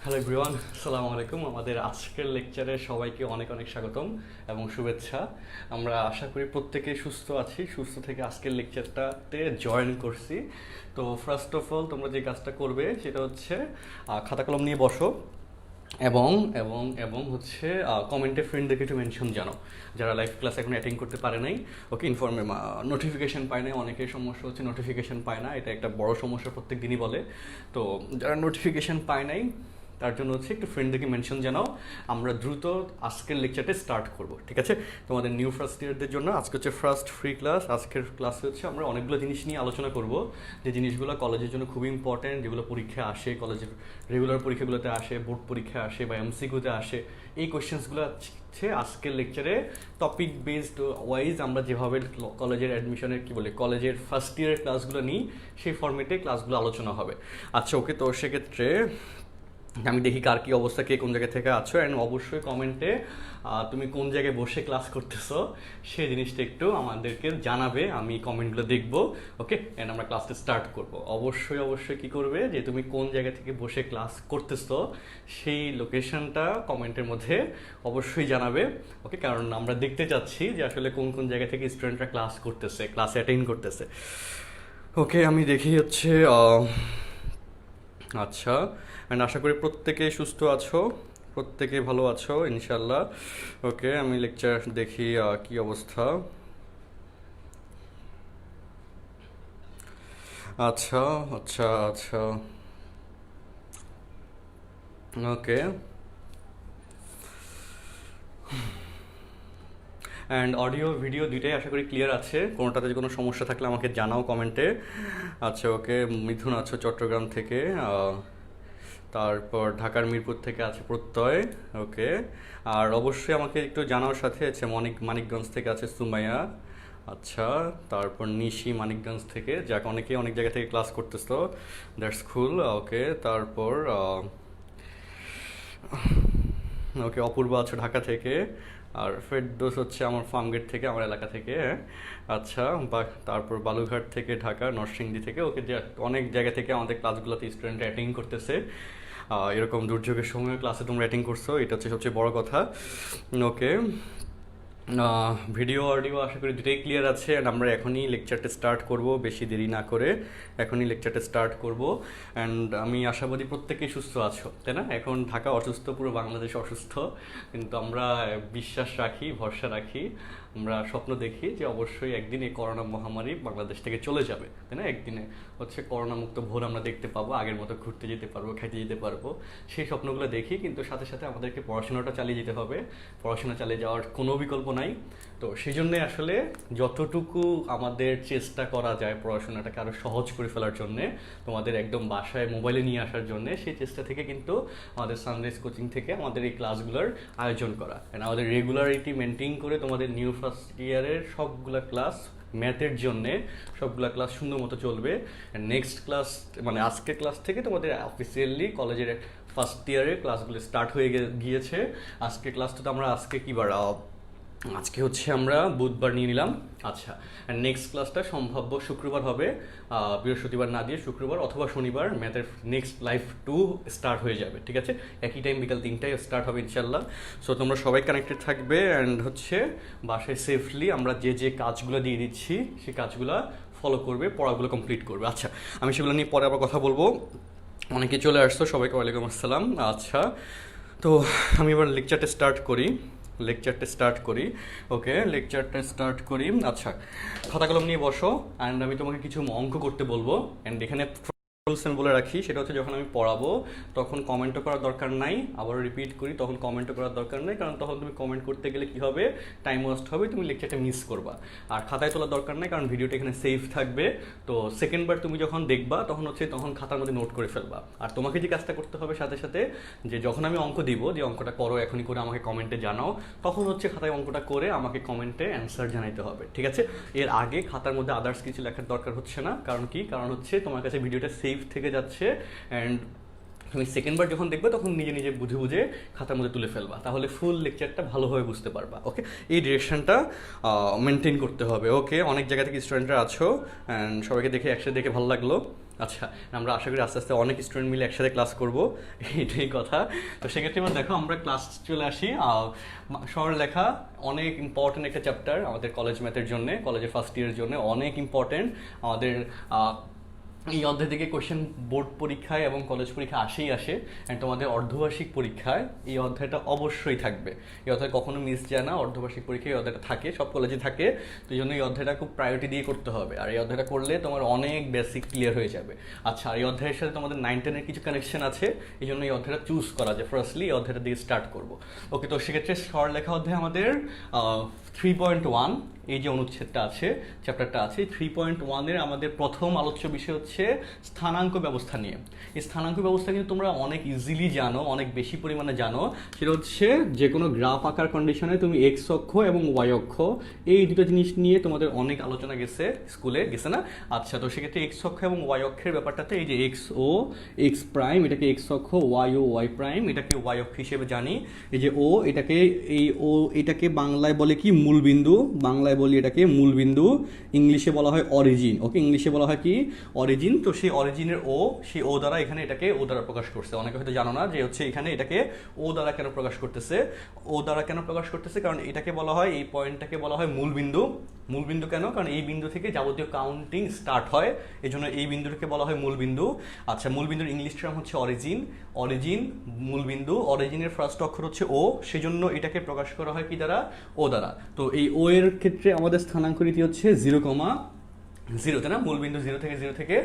Hello everyone, আসসালামু আলাইকুম। আমাদের আজকের লেকচারে সবাইকে অনেক অনেক স্বাগতম এবং শুভেচ্ছা। আমরা আশা করি প্রত্যেকেই সুস্থ আছি, সুস্থ থেকে আজকের লেকচারটাতে জয়েন করছি। তো ফার্স্ট অফ অল তোমরা যে কাজটা করবে সেটা হচ্ছে খাতা কলম নিয়ে বসো এবং এবং এবং হচ্ছে কমেন্টে ফ্রেন্ডদেরকে একটু মেনশন জানো যারা লাইভ ক্লাস এখন অ্যাটেন্ড করতে পারে নাই। ওকে, নোটিফিকেশন পায় নাই, অনেকের সমস্যা হচ্ছে নোটিফিকেশন পায় না, এটা একটা বড় সমস্যা, প্রত্যেক দিনই বলে। তো যারা নোটিফিকেশন পায় নাই তার জন্য হচ্ছে একটু ফ্রেন্ডদেরকে মেনশন জানাও। আমরা দ্রুত আজকের লেকচারটা স্টার্ট করব, ঠিক আছে? তোমাদের নিউ ফার্স্ট ইয়ারদের জন্য আজকে হচ্ছে ফার্স্ট ফ্রি ক্লাস। আজকের ক্লাসে হচ্ছে আমরা অনেকগুলো জিনিস নিয়ে আলোচনা করব, যে জিনিসগুলো কলেজের জন্য খুবই ইম্পর্ট্যান্ট, যেগুলো পরীক্ষা আসে, কলেজের রেগুলার পরীক্ষাগুলোতে আসে, বোর্ড পরীক্ষা আসে বা এমসিকিউতে আসে। এই কোয়েশ্চেন্সগুলো হচ্ছে আজকের লেকচারে টপিক বেসড ওয়াইজ আমরা যেভাবে কলেজের অ্যাডমিশনের কলেজের ফার্স্ট ইয়ারের ক্লাসগুলো নিই সেই ফর্মেটে ক্লাসগুলো আলোচনা হবে। আচ্ছা, ওকে। তো সেক্ষেত্রে আমি দেখি কার কী অবস্থা, কে কোন জায়গা থেকে আছো, অ্যান্ড অবশ্যই কমেন্টে তুমি কোন জায়গায় বসে ক্লাস করতেছো সেই জিনিসটা একটু আমাদেরকে জানাবে, আমি কমেন্টগুলো দেখব। ওকে, অ্যান্ড আমরা ক্লাসটা স্টার্ট করব। অবশ্যই অবশ্যই কী করবে, যে তুমি কোন জায়গা থেকে বসে ক্লাস করতেছো সেই লোকেশনটা কমেন্টের মধ্যে অবশ্যই জানাবে। ওকে, কারণ আমরা দেখতে চাচ্ছি যে আসলে কোন কোন জায়গা থেকে স্টুডেন্টরা ক্লাস করতেছে, ক্লাসে অ্যাটেন্ড করতেছে। ওকে, আমি দেখি হচ্ছে আচ্ছা, অ্যান্ড আশা করি প্রত্যেকে সুস্থ আছো, প্রত্যেকে ভালো আছো ইনশাল্লাহ। ওকে, আমি লেকচার দেখি কি অবস্থা। আচ্ছা আচ্ছা আচ্ছা, ওকে। অ্যান্ড অডিও ভিডিও দুইটাই আশা করি ক্লিয়ার আছে, কোনোটাতে যদি কোনো সমস্যা থাকলে আমাকে জানাও কমেন্টে। আচ্ছা, ওকে। মিথুন আছো চট্টগ্রাম থেকে, তারপর ঢাকার মিরপুর থেকে আছে প্রত্যয়। ওকে, আর অবশ্যই আমাকে একটু জানার সাথে আছে মানিকগঞ্জ থেকে আছে সুমাইয়া। আচ্ছা, তারপর নিশি মানিকগঞ্জ থেকে, যাক অনেকেই অনেক জায়গা থেকে ক্লাস করতেছো, দ্যাটস কুল। ওকে, তারপর ওকে, অপূর্ব আছো ঢাকা থেকে, আর ফেরদৌস হচ্ছে আমার ফার্মগেট থেকে, আমার এলাকা থেকে। আচ্ছা, তারপর বালুঘাট থেকে, ঢাকা, নরসিংদী থেকে। ওকে, যে অনেক জায়গা থেকে আমাদের ক্লাসগুলোতে স্টুডেন্ট অ্যাটেন্ড করতেছে। এরকম দুর্যোগের সময় ক্লাসে তোমরা অ্যাটেন্ড করছো, এটা হচ্ছে সবচেয়ে বড় কথা। ওকে, ভিডিও অডিও আশা করি দুটোই ক্লিয়ার আছে, অ্যান্ড আমরা এখনই লেকচারটা স্টার্ট করব, বেশি দেরি না করে এখনই লেকচারটা স্টার্ট করব। অ্যান্ড আমি আশাবাদী প্রত্যেকেই সুস্থ আছো, তাই না? এখন ঢাকা অসুস্থ, পুরো বাংলাদেশ অসুস্থ, কিন্তু আমরা বিশ্বাস রাখি, ভরসা রাখি, আমরা স্বপ্ন দেখি যে অবশ্যই একদিন এই করোনা মহামারী বাংলাদেশ থেকে চলে যাবে, তাই না? একদিনে হচ্ছে করোনা মুক্ত ভোর আমরা দেখতে পাবো, আগের মতো ঘুরতে যেতে পারবো, খাইতে যেতে পারবো, সেই স্বপ্নগুলো দেখি। কিন্তু সাথে সাথে আমাদেরকে পড়াশোনাটা চালিয়ে যেতে হবে, পড়াশোনা চালিয়ে যাওয়ার কোনো বিকল্প নাই। তো সেই জন্যে আসলে যতটুকু আমাদের চেষ্টা করা যায় পড়াশোনাটাকে আরও সহজ করে ফেলার জন্যে, তোমাদের একদম বাসায় মোবাইলে নিয়ে আসার জন্যে, সেই চেষ্টা থেকে কিন্তু আমাদের সানরাইজ কোচিং থেকে আমাদের এই ক্লাসগুলোর আয়োজন করা, অ্যান্ড আমাদের রেগুলারিটি মেনটেন করে তোমাদের নিউ ফার্স্ট ইয়ারের সবগুলা ক্লাস ম্যাথের জন্যে সবগুলা ক্লাস সুন্দর মতো চলবে। নেক্সট ক্লাস মানে আজকের ক্লাস থেকে তোমাদের অফিসিয়ালি কলেজের ফার্স্ট ইয়ারের ক্লাসগুলো স্টার্ট হয়ে গিয়েছে। আজকে ক্লাসটা তো আমরা আজকে কী বার, আজকে হচ্ছে আমরা বুধবার নিয়ে নিলাম। আচ্ছা, নেক্সট ক্লাসটা সম্ভাব্য শুক্রবার হবে, বৃহস্পতিবার না দিয়ে শুক্রবার অথবা শনিবার ম্যাথের নেক্সট লাইভ 2 স্টার্ট হয়ে যাবে, ঠিক আছে? একই টাইম বিকাল 3টায় স্টার্ট হবে ইনশাল্লাহ। সো তোমরা সবাই কানেক্টেড থাকবে, অ্যান্ড হচ্ছে বাসায় সেফলি আমরা যে যে কাজগুলো দিয়ে দিচ্ছি সেই কাজগুলো ফলো করবে, পড়াগুলো কমপ্লিট করবে। আচ্ছা, আমি সেগুলো নিয়ে পরে আবার কথা বলবো। অনেকে চলে আসছো, সবাইকে ওয়ালাইকুম আসসালাম। আচ্ছা, তো আমি এবার লেকচারটা স্টার্ট করি। ওকে, লেকচারটা স্টার্ট করি। আচ্ছা, খাতা কলম নিয়ে বসো, অ্যান্ড আমি তোমাকে কিছু অঙ্ক করতে বলবো। অ্যান্ড এখানে রুলস আমি বলে রাখি, সেটা হচ্ছে যখন আমি পড়াবো তখন কমেন্টও করার দরকার নাই, আবার রিপিট করি, তখন কমেন্টও করার দরকার নেই, কারণ তখন তুমি কমেন্ট করতে গেলে কি হবে, টাইম ওয়েস্ট হবে, তুমি লেকচারটা মিস করবা। আর খাতায় তোলার দরকার নেই, কারণ ভিডিওটা এখানে সেভ থাকবে। তো সেকেন্ডবার তুমি যখন দেখবা তখন খাতার মধ্যে নোট করে ফেলবা। আর তোমাকে যে কাজটা করতে হবে সাথে সাথে, যে যখন আমি অঙ্ক দিব, যে অঙ্কটা করো এখনই করে আমাকে কমেন্টে জানাও, তখন হচ্ছে খাতায় অঙ্কটা করে আমাকে কমেন্টে অ্যান্সার জানাইতে হবে, ঠিক আছে? এর আগে খাতার মধ্যে আদার্স কিছু লেখার দরকার হচ্ছে না। কারণ কি? কারণ হচ্ছে তোমার কাছে ভিডিওটা সেভ থেকে যাচ্ছে, অ্যান্ড তুমি সেকেন্ডবার যখন দেখবে তখন নিজে নিজে বুঝে বুঝে খাতার মধ্যে তুলে ফেলবা, তাহলে ফুল লেকচারটা ভালোভাবে বুঝতে পারবা। ওকে, এই ডিরেকশনটা মেনটেন করতে হবে। ওকে, অনেক জায়গা থেকে স্টুডেন্টরা আছো অ্যান্ড সবাইকে দেখে একসাথে দেখে ভালো লাগলো। আচ্ছা, আমরা আশা করি আস্তে আস্তে অনেক স্টুডেন্ট মিলে একসাথে ক্লাস করব, এইটাই কথা। তো সেক্ষেত্রে এবার দেখো আমরা ক্লাস চলে আসি। সরলরেখা অনেক ইম্পর্টেন্ট একটা চ্যাপ্টার আমাদের কলেজ ম্যাথের জন্য, কলেজে ফার্স্ট ইয়ারের জন্য অনেক ইম্পর্টেন্ট। আমাদের এই অধ্যায় থেকে কোয়েশ্চেন বোর্ড পরীক্ষায় এবং কলেজ পরীক্ষা আসেই আসে, অ্যান্ড তোমাদের অর্ধবার্ষিক পরীক্ষায় এই অধ্যায়টা অবশ্যই থাকবে। এই অধ্যায় কখনো মিস যায় না, অর্ধবার্ষিক পরীক্ষায় এই অধ্যায়টা থাকে, সব কলেজে থাকে। তো এই জন্য এই অধ্যায়টা খুব প্রায়োরিটি দিয়ে করতে হবে, আর এই অধ্যায়টা করলে তোমার অনেক বেসিক ক্লিয়ার হয়ে যাবে। আচ্ছা, আর এই অধ্যায়ের সাথে তোমাদের 9-10-এর কিছু কানেকশন আছে, এই জন্য এই অধ্যায়টা চুজ করা যে ফার্স্টলি এই অধ্যায়টা দিয়ে স্টার্ট করবো। ওকে, তো সেক্ষেত্রে সরলরেখা অধ্যায় আমাদের 3.1 এই যে অনুচ্ছেদটা আছে, চ্যাপ্টারটা আছে 3.1-এর আমাদের প্রথম আলোচ্য বিষয় হচ্ছে স্থানাঙ্ক ব্যবস্থা নিয়ে। এই স্থানাঙ্ক ব্যবস্থা কিন্তু তোমরা অনেক ইজিলি জানো, অনেক বেশি পরিমাণে জানো। সেটা হচ্ছে যে কোনো গ্রাফ আকার কন্ডিশনে তুমি এক্স অক্ষ এবং ওয়াই অক্ষ এই দুটো জিনিস নিয়ে তোমাদের অনেক আলোচনা গেছে, স্কুলে গেছে না? আচ্ছা, তো সেক্ষেত্রে এক্স অক্ষ এবং ওয়াই অক্ষের ব্যাপারটাতে এই যে এক্স ও এক্স প্রাইম, এটাকে এক্স অক্ষ, ওয়াই ও ওয়াই প্রাইম এটাকে ওয়াই অক্ষ হিসেবে জানি। এই যে ও এটাকে বাংলায় বলে কি মূলবিন্দু, বাংলায় বলি এটাকে মূলবিন্দু, ইংলিশে বলা হয় অরিজিন। ওকে, ইংলিশে বলা হয় কি অরিজিন। তো সেই অরিজিনের সেই ও দ্বারা এখানে এটাকে ও দ্বারা প্রকাশ করছে। অনেকে হয়তো জানো না যে হচ্ছে এখানে এটাকে ও দ্বারা কেন প্রকাশ করতেছে। ও দ্বারা কেন প্রকাশ করতেছে? কারণ এটাকে বলা হয়, এই পয়েন্টটাকে বলা হয় মূলবিন্দু। মূলবিন্দু কেন? কারণ এই বিন্দু থেকে যাবতীয় কাউন্টিং স্টার্ট হয়, এই জন্য এই বিন্দুটাকে বলা হয় মূলবিন্দু। আচ্ছা, মূলবিন্দুর ইংলিশ টার্ম হচ্ছে অরিজিন। অরিজিন মূলবিন্দু, অরিজিনের ফার্স্ট অক্ষর হচ্ছে ও, সেজন্য এটাকে প্রকাশ করা হয় কি দ্বারা? ও দ্বারা। তো এই ও এর ক্ষেত্রে আমাদের স্থানাঙ্ক রীতি হচ্ছে 0,0, তাই না? মূলবিন্দু 0 থেকে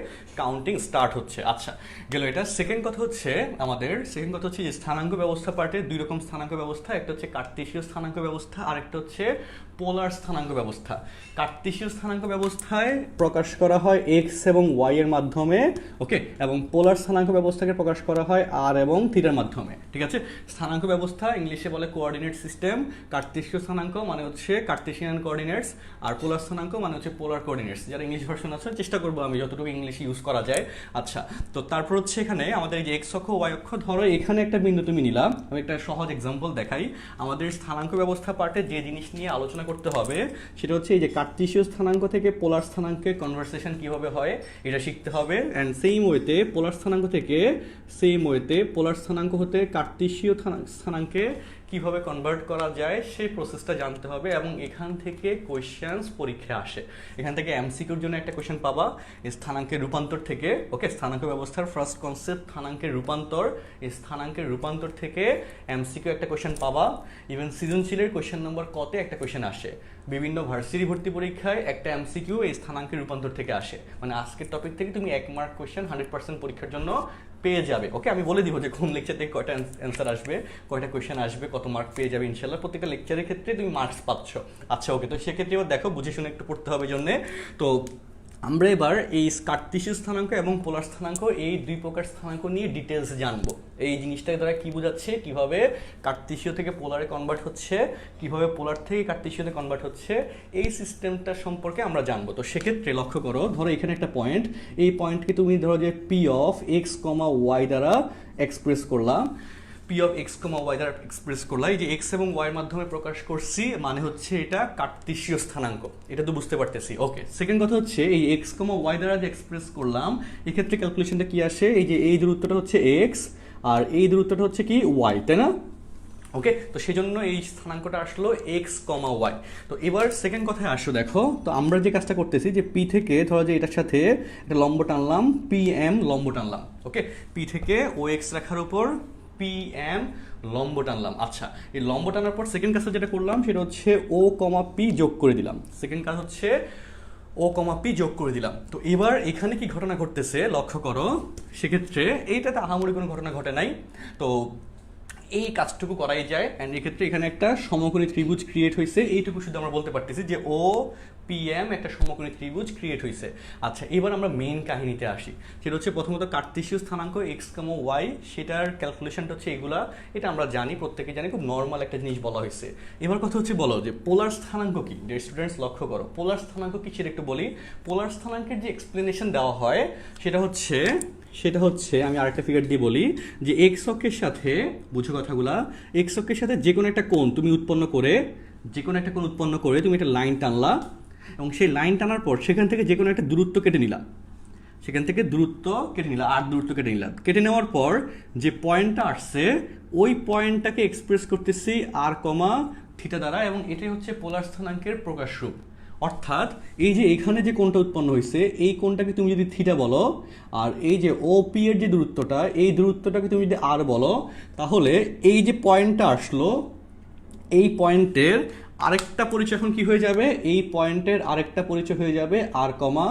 কাউন্টিং স্টার্ট হচ্ছে। আচ্ছা, গেল এটা। সেকেন্ড কথা হচ্ছে যে স্থানাঙ্ক ব্যবস্থা পার্টে দুই রকম স্থানাঙ্ক ব্যবস্থা, একটা হচ্ছে কার্টেসীয় স্থানাঙ্ক ব্যবস্থা আর একটা হচ্ছে পোলার স্থানাঙ্ক ব্যবস্থা। কার্টেসীয় স্থানাঙ্ক ব্যবস্থায় প্রকাশ করা হয় এক্স এবং ওয়াই এর মাধ্যমে, ওকে, এবং পোলার স্থানাঙ্ক ব্যবস্থাকে প্রকাশ করা হয় আর এবং থিটার মাধ্যমে। ঠিক আছে, স্থানাঙ্ক ব্যবস্থা ইংলিশে বলে কোঅর্ডিনেট সিস্টেম। কার্টেসীয় স্থানাঙ্ক মানে হচ্ছে কার্টেসিয়ান কোঅর্ডিনেটস, আর পোলার স্থানাঙ্ক মানে হচ্ছে পোলার কোঅর্ডিনেটস। যারা ইংলিশ ভার্সন আছে চেষ্টা করবো আমি যতটুকু ইংলিশ ইউজ করা যায়। আচ্ছা, তো তারপর হচ্ছে এখানে আমাদের এই যে এক্স অক্ষ ওয়াই অক্ষ, ধরো এখানে একটা বিন্দু তুমি নিলাম, আমি একটা সহজ এক্সাম্পল দেখাই। আমাদের স্থানাঙ্ক ব্যবস্থা পার্টে যে জিনিস নিয়ে আলোচনা করতে হবে সেটা হচ্ছে এই যে কার্টেসীয় স্থানাঙ্ক থেকে পোলার স্থানাঙ্কে কনভার্সেশন কিভাবে হয় এটা শিখতে হবে। অ্যান্ড সেম ওয়েতে পোলার স্থানাঙ্ক হতে কার্টেসীয় স্থানাঙ্কে কিভাবে কনভার্ট করা যায় সেই প্রসেসটা জানতে হবে, এবং এখান থেকে কোয়েশ্চেন্স পরীক্ষা আসে। এখান থেকে এমসিকিউর জন্য একটা কোয়েশ্চেন পাবা স্থানাঙ্কের রূপান্তর থেকে। ওকে, স্থানাঙ্ক ব্যবস্থার ফার্স্ট কনসেপ্ট স্থানাঙ্কের রূপান্তর, এই স্থানাঙ্কের রূপান্তর থেকে এমসিকিউ একটা কোয়েশ্চেন পাবা। ইভেন সৃজনশীলের কোয়েশ্চেন নম্বর কতে একটা কোয়েশ্চেন আসে, বিভিন্ন ভার্সিটি ভর্তি পরীক্ষায় একটা এমসিকিউ এই স্থানাঙ্কের রূপান্তর থেকে আসে। মানে আজকের টপিক থেকে তুমি 1 মার্ক কোয়েশ্চেন 100% পরীক্ষার জন্য পেয়ে যাবে। ওকে, আমি বলে দিব যে কোন লেকচার থেকে কয়টা অ্যান্সার আসবে, কয়টা কোয়েশ্চেন আসবে, কত মার্ক পেয়ে যাবে ইনশাল্লাহ। প্রত্যেকটা লেকচারের ক্ষেত্রে তুমি মার্কস পাচ্ছ। আচ্ছা, ওকে, তো সেক্ষেত্রে এবার দেখো বুঝে শুনে একটু পড়তে হবে জন্যে। তো আমরা এবার এই কার্টেসীয় স্থানাঙ্ক এবং পোলার স্থানাঙ্ক এই দুই প্রকার স্থানাঙ্ক নিয়ে ডিটেলস জানবো। এই জিনিসটা দ্বারা কি বোঝাচ্ছে, কিভাবে কার্টেসীয় থেকে পোলারে কনভার্ট হচ্ছে, কিভাবে পোলার থেকে কার্টেসীয়তে কনভার্ট হচ্ছে, এই সিস্টেমটা সম্পর্কে আমরা জানবো। তো সেক্ষেত্রে লক্ষ্য করো, ধরো এখানে একটা পয়েন্ট, এই পয়েন্টকে তুমি ধরো যে P of x comma y দ্বারা এক্সপ্রেস করলাম, P of x comma y দ্বারা এক্সপ্রেস করলাম। এই যে এক্স এবং ওয়াইয়ের মাধ্যমে প্রকাশ করছি, মানে হচ্ছে এটা কার্টেসীয় স্থানাঙ্ক, এটা তো বুঝতে পারতেছি। ওকে, সেকেন্ড কথা হচ্ছে এই এক্স কমা ওয়াই দ্বারা যে এক্সপ্রেস করলাম, এক্ষেত্রে ক্যালকুলেশনটা কি আসে, এই যে এই দূরত্বটা হচ্ছে এক্স আর এই দূরত্বটা হচ্ছে কি ওয়াই, তাই না? ওকে, তো সেই জন্য এই স্থানাঙ্কটা আসলো এক্স কমা ওয়াই। তো এবার সেকেন্ড কথায় আসো, দেখো তো আমরা যে কাজটা করতেছি যে পি থেকে ধরো যে এটার সাথে একটা লম্ব টানলাম, পি এম লম্ব টানলাম। ওকে, পি থেকে ও এক্স রেখার উপর পি এম লম্ব টানলাম। আচ্ছা, এই লম্ব টানার পর সেকেন্ড কাজটা যেটা করলাম সেটা হচ্ছে ও কমা পি যোগ করে দিলাম। সেকেন্ড কাজ হচ্ছে ও কমা পি যোগ করে দিলাম। তো এবার এখানে কি ঘটনা ঘটতেছে লক্ষ্য করো, সেক্ষেত্রে এইটাতে আহামরি কোনো ঘটনা ঘটে নাই, তো এই কাজটুকু করাই যায়। অ্যান্ড এক্ষেত্রে এখানে একটা সমকোণী ত্রিভুজ ক্রিয়েট হয়েছে, এইটুকু শুধু আমরা বলতে পারতেছি যে ও পি এম একটা সমকোণী ত্রিভুজ ক্রিয়েট হয়েছে। আচ্ছা, এবার আমরা মেইন কাহিনীতে আসি, সেটা হচ্ছে প্রথমত কার্টেসীয় স্থানাঙ্ক এক্স কমা ওয়াই, সেটার ক্যালকুলেশনটা হচ্ছে এগুলা, এটা আমরা জানি, প্রত্যেকে জানি, খুব নর্মাল একটা জিনিস বলা হয়েছে। এবার কথা হচ্ছে বলো যে পোলার স্থানাঙ্ক কি, যে স্টুডেন্টস লক্ষ্য করো পোলার স্থানাঙ্ক কি সেটা একটু বলি। পোলার স্থানাঙ্কের যে এক্সপ্লেনেশন দেওয়া হয় সেটা হচ্ছে সেটা হচ্ছে আমি আরেকটা ফিগার দিয়ে বলি যে এক্স অক্ষের সাথে, বুঝো কথাগুলা, এক্স অক্ষের সাথে যে কোনো একটা কোণ তুমি উৎপন্ন করে, যে কোনো একটা কোণ উৎপন্ন করে তুমি একটা লাইন টানলা, এবং সেই লাইন টানার পর সেখান থেকে যে কোনো একটা দূরত্ব কেটে নিলা, সেখান থেকে দূরত্ব কেটে নিলা, আর দূরত্ব কেটে নিলা, কেটে নেওয়ার পর যে পয়েন্টটা আসছে ওই পয়েন্টটাকে এক্সপ্রেস করতেছি আর কমা থিটা দ্বারা, এবং এটাই হচ্ছে পোলার স্থানাঙ্কের প্রকাশ রূপ। অর্থাৎ এই যে এখানে যে কোণটা উৎপন্ন হয়েছে এই কোণটাকে তুমি যদি থিটা বলো, আর এই যে ওপি এর যে দূরত্বটা এই দূরত্বটাকে তুমি যদি আর বলো, তাহলে এই যে পয়েন্টটা আসলো এই পয়েন্টের আরেকটা পরিচয় এখন কি হয়ে যাবে, এই পয়েন্টের আরেকটা পরিচয় হয়ে যাবে আর কমা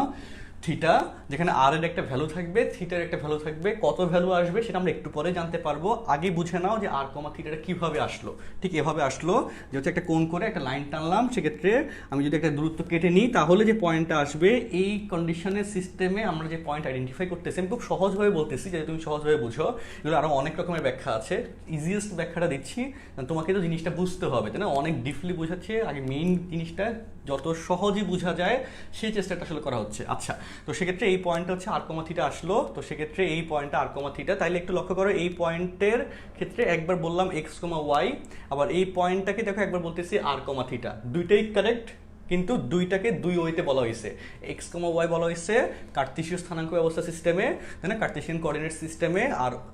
থিটা, যেখানে আর এর একটা ভ্যালু থাকবে, থিটার একটা ভ্যালু থাকবে। কত ভ্যালু আসবে সেটা আমরা একটু পরে জানতে পারবো, আগে বুঝে নাও যে আর কমা থিটাটা কিভাবে আসলো। ঠিক এভাবে আসলো যে হচ্ছে একটা কোণ করে একটা লাইন টানলাম, সেক্ষেত্রে আমি যদি একটা দূরত্ব কেটে নিই তাহলে যে পয়েন্টটা আসবে, এই কন্ডিশনের সিস্টেমে আমরা যে পয়েন্ট আইডেন্টিফাই করতেছি, আমি খুব সহজভাবে বলতেছি যাতে তুমি সহজভাবে বুঝো, এগুলো আরও অনেক রকমের ব্যাখ্যা আছে, ইজিয়েস্ট ব্যাখ্যাটা দিচ্ছি, তোমাকে তো জিনিসটা বুঝতে হবে, তাই না? অনেক ডিপলি বোঝাচ্ছে, আগে মেইন জিনিসটা যত সহজেই বোঝা যায় সেই চেষ্টাটা আসলে করা হচ্ছে। আচ্ছা, তো সেক্ষেত্রে এই পয়েন্টটা হচ্ছে আর কমা থিটা আসলো, তো সেক্ষেত্রে এই পয়েন্টটা আর কমা থিটা, তাইলে একটু লক্ষ্য করো এই পয়েন্টের ক্ষেত্রে একবার বললাম এক্স কমা ওয়াই, আবার এই পয়েন্টটাকে দেখো একবার বলতেছি আর কমা থিটা, দুইটাই কারেক্ট, কিন্তু দুইটাকে দুই ওয়েতে বলা হয়েছে, এক্স কমা ওয়াই বলা হয়েছে কার্তেশীয় স্থানাঙ্ক ব্যবস্থা সিস্টেমে, তাই না, কার্তেশিয়ান কোঅর্ডিনেট সিস্টেমে,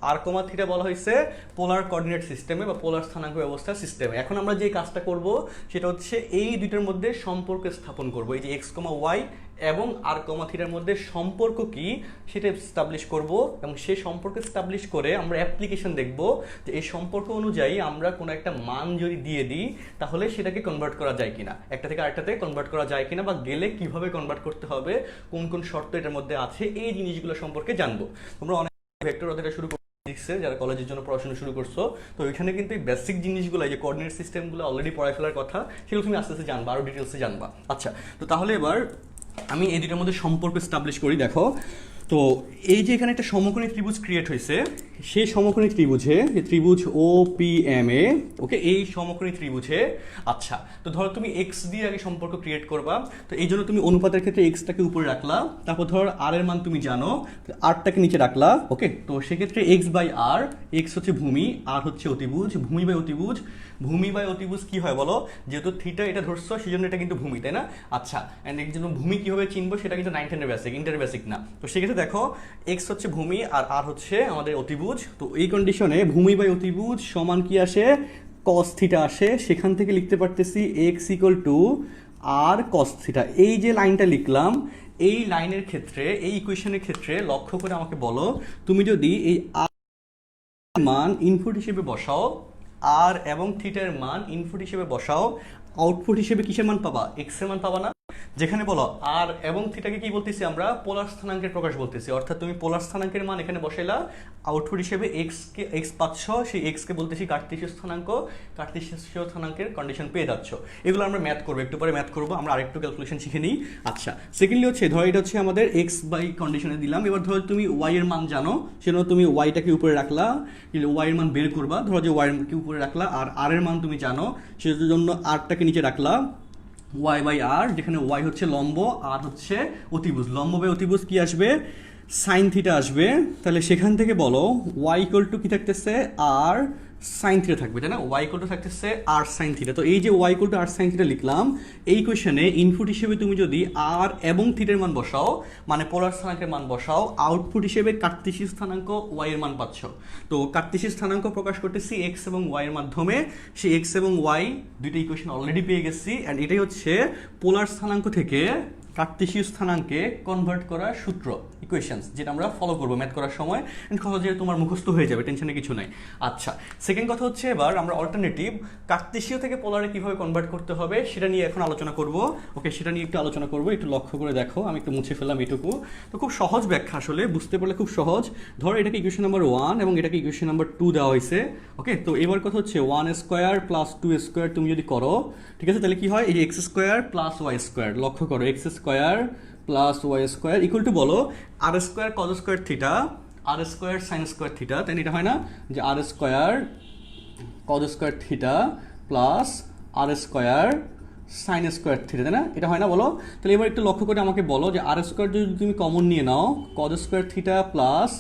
আর কমা থিটা বলা হয়েছে পোলার কোঅর্ডিনেট সিস্টেমে বা পোলার স্থানাঙ্ক ব্যবস্থা সিস্টেমে। এখন আমরা যে কাজটা করব সেটা হচ্ছে এই দুইটার মধ্যে সম্পর্ক স্থাপন করব, এই যে এক্স কমা ওয়াই এবং আর কমা থিটার মধ্যে সম্পর্ক কি সেটা এস্টাবলিশ করব, এবং সেই সম্পর্ক এস্টাবলিশ করে আমরা অ্যাপ্লিকেশন দেখব যে এই সম্পর্ক অনুযায়ী আমরা কোনো একটা মান যদি দিয়ে দিই তাহলে সেটাকে কনভার্ট করা যায় কিনা, একটা থেকে আরেকটাতে কনভার্ট করা যায় কিনা, বা গেলে কিভাবে কনভার্ট করতে হবে, কোন কোন শর্ত এটার মধ্যে আছে, এই জিনিসগুলো সম্পর্কে জানবো। তোমরা অনেক ভেক্টর অধ্যায়টা শুরু করছো যারা কলেজের জন্য পড়াশোনা শুরু করছো, তো ওইখানে কিন্তু এই বেসিক জিনিসগুলো, যে কোঅর্ডিনেট সিস্টেমগুলো অলরেডি পড়ায় ফেলার কথা, সেগুলো তুমি আস্তে আস্তে জানবা, আরও ডিটেলসে জানবা। আচ্ছা, তো তাহলে এবার আমি এই দুটার মধ্যে সম্পর্ক এস্টাবলিশ করি। দেখো, তো এই যে এখানে একটা সমকোণী ত্রিভুজ ক্রিয়েট হয়েছে, সেই সমকোণী ত্রিভুজে, যে ত্রিভুজ ও পি এম এ, ওকে, এই সমকোণী ত্রিভুজে, আচ্ছা, তো ধরো তুমি এক্স দিয়ে আগে সম্পর্ক ক্রিয়েট করবা, তো এই জন্য তুমি অনুপাতের ক্ষেত্রে এক্সটাকে উপরে রাখলা, তারপর ধরো আর এর মান তুমি জানো, আরটাকে নিচে রাখলা, ওকে, তো সেক্ষেত্রে এক্স বাই আর, এক্স হচ্ছে ভূমি, আর হচ্ছে অতিভুজ, ভূমি বাই অতিভুজ, ভূমি বাই অতিভুজ কি হয় বলো, যেহেতু থিটা এটা ধরছো সেই জন্য এটা কিন্তু ভূমি, তাই না? আচ্ছা, অ্যান্ড এর জন্য ভূমি কিভাবে চিনবো সেটা কিন্তু 9 10 এর বেসিক, ইন্টার বেসিক না। তো সেক্ষেত্রে দেখো এক্স হচ্ছে ভূমি আর আর হচ্ছে আমাদের অতিভুজ, তো এই কন্ডিশনে ভূমি বাই অতিভুজ সমান কি আসে, কস থিটা আসে, সেখান থেকে লিখতে পারতেছি x equal to R cos theta. এই যে লাইনটা লিখলাম, এই লাইনের ক্ষেত্রে, এই ইকুয়েশনের ক্ষেত্রে লক্ষ্য করে আমাকে বলো, তুমি যদি এই আর মান ইনপুট হিসেবে বসাও, আর এবং থিটার মান ইনপুট হিসেবে বসাও, আউটপুট হিসেবে কিসের মান পাবা, এক্স এর মান পাবা না? যেখানে বলো আর এবং থিটাকে কি বলতেছি আমরা, পোলার স্থানাঙ্কের প্রকাশ বলতেছি, অর্থাৎ তুমি পোলার স্থানাঙ্কের মান এখানে বসাইলা, আউটপুট হিসেবে এক্স পাচ্ছ, সেই এক্সকে বলতেছি কার্তেশীয় স্থানাঙ্ক, কার্তেশীয় স্থানাঙ্কের কন্ডিশন পেয়ে যাচ্ছ। এগুলো আমরা ম্যাথ করবো, একটু পরে ম্যাথ করবো, আমরা আরেকটু ক্যালকুলেশন শিখে নিই। আচ্ছা, সেকেন্ডলি হচ্ছে ধরো এটা হচ্ছে আমাদের এক্স বাই কন্ডিশনে দিলাম, এবার ধরো তুমি ওয়াই এর মান জানো, সেজন্য তুমি ওয়াইটাকে উপরে রাখলা, ওয়াই এর মান বের করবা, ধরো যে ওয়াই এর উপরে রাখলা, আর আর এর মান তুমি জানো, সেজন্য আরটাকে নিচে রাখলা, ওয়াই বাই আর, যেখানে ওয়াই হচ্ছে লম্ব, আর হচ্ছে অতিভুজ, লম্ব বাই অতিভুজ কি আসবে, সাইন থিটা আসবে। তাহলে সেখান থেকে বলো ওয়াই ইকুয়াল টু কি থাকতেছে, আর সাইন থিটা থাকবে, তাই না? ওয়াই ইকুয়াল টু থাকতেছে আর সাইন থিটা। তো এই যে y equal to R sign theta লিখলাম, এই কোয়েশনে ইনপুট হিসেবে তুমি যদি আর এবং থিটার মান বসাও, মানে পোলার স্থানাঙ্কের মান বসাও, আউটপুট হিসেবে কার্তেশীয় স্থানাঙ্ক ওয়াই এর মান পাচ্ছ। তো কার্তেশীয় স্থানাঙ্ক প্রকাশ করতেছি এক্স এবং ওয়াই এর মাধ্যমে, সেই এক্স এবং ওয়াই দুইটা ইকুয়েশন অলরেডি পেয়ে গেছি, অ্যান্ড এটাই হচ্ছে পোলার স্থানাঙ্ক থেকে কার্তেশীয় স্থানাঙ্কে কনভার্ট করার সূত্র, ইকুয়েশনস, যেটা আমরা ফলো করবো ম্যাথ করার সময়, এন্ড সহজে তোমার মুখস্থ হয়ে যাবে, টেনশনে কিছু নাই। আচ্ছা, সেকেন্ড কথা হচ্ছে এবার আমরা অল্টারনেটিভ কার্তেশীয় থেকে পোলারে কিভাবে কনভার্ট করতে হবে সেটা নিয়ে এখন আলোচনা করব। ওকে, সেটা নিয়ে একটু আলোচনা করবো, একটু লক্ষ্য করে দেখো, আমি একটু মুছে ফেললাম এটুকু। তো খুব সহজ ব্যাখ্যা, আসলে বুঝতে পারলে খুব সহজ। ধরো এটাকে ইকুয়েশন নাম্বার 1 এবং এটাকে ইকুয়েশন নাম্বার 2 দেওয়া হয়েছে। ওকে, তো এবার কথা হচ্ছে 1 স্কোয়ার প্লাস 2 স্কোয়ার তুমি যদি করো, ঠিক আছে, তাহলে কি হয়, এই যে X square plus Y square, লক্ষ্য করো X square plus Y square equal to বলো R square cos square theta, R square sin square theta, তাই এটা হয় না, যে R square cos square theta plus R square sin square theta, তাই না? এটা হয় না বলো? তাহলে এবার একটু লক্ষ্য করে আমাকে বলো যে আর স্কোয়ার যদি তুমি কমন নিয়ে নাও, cos square theta plus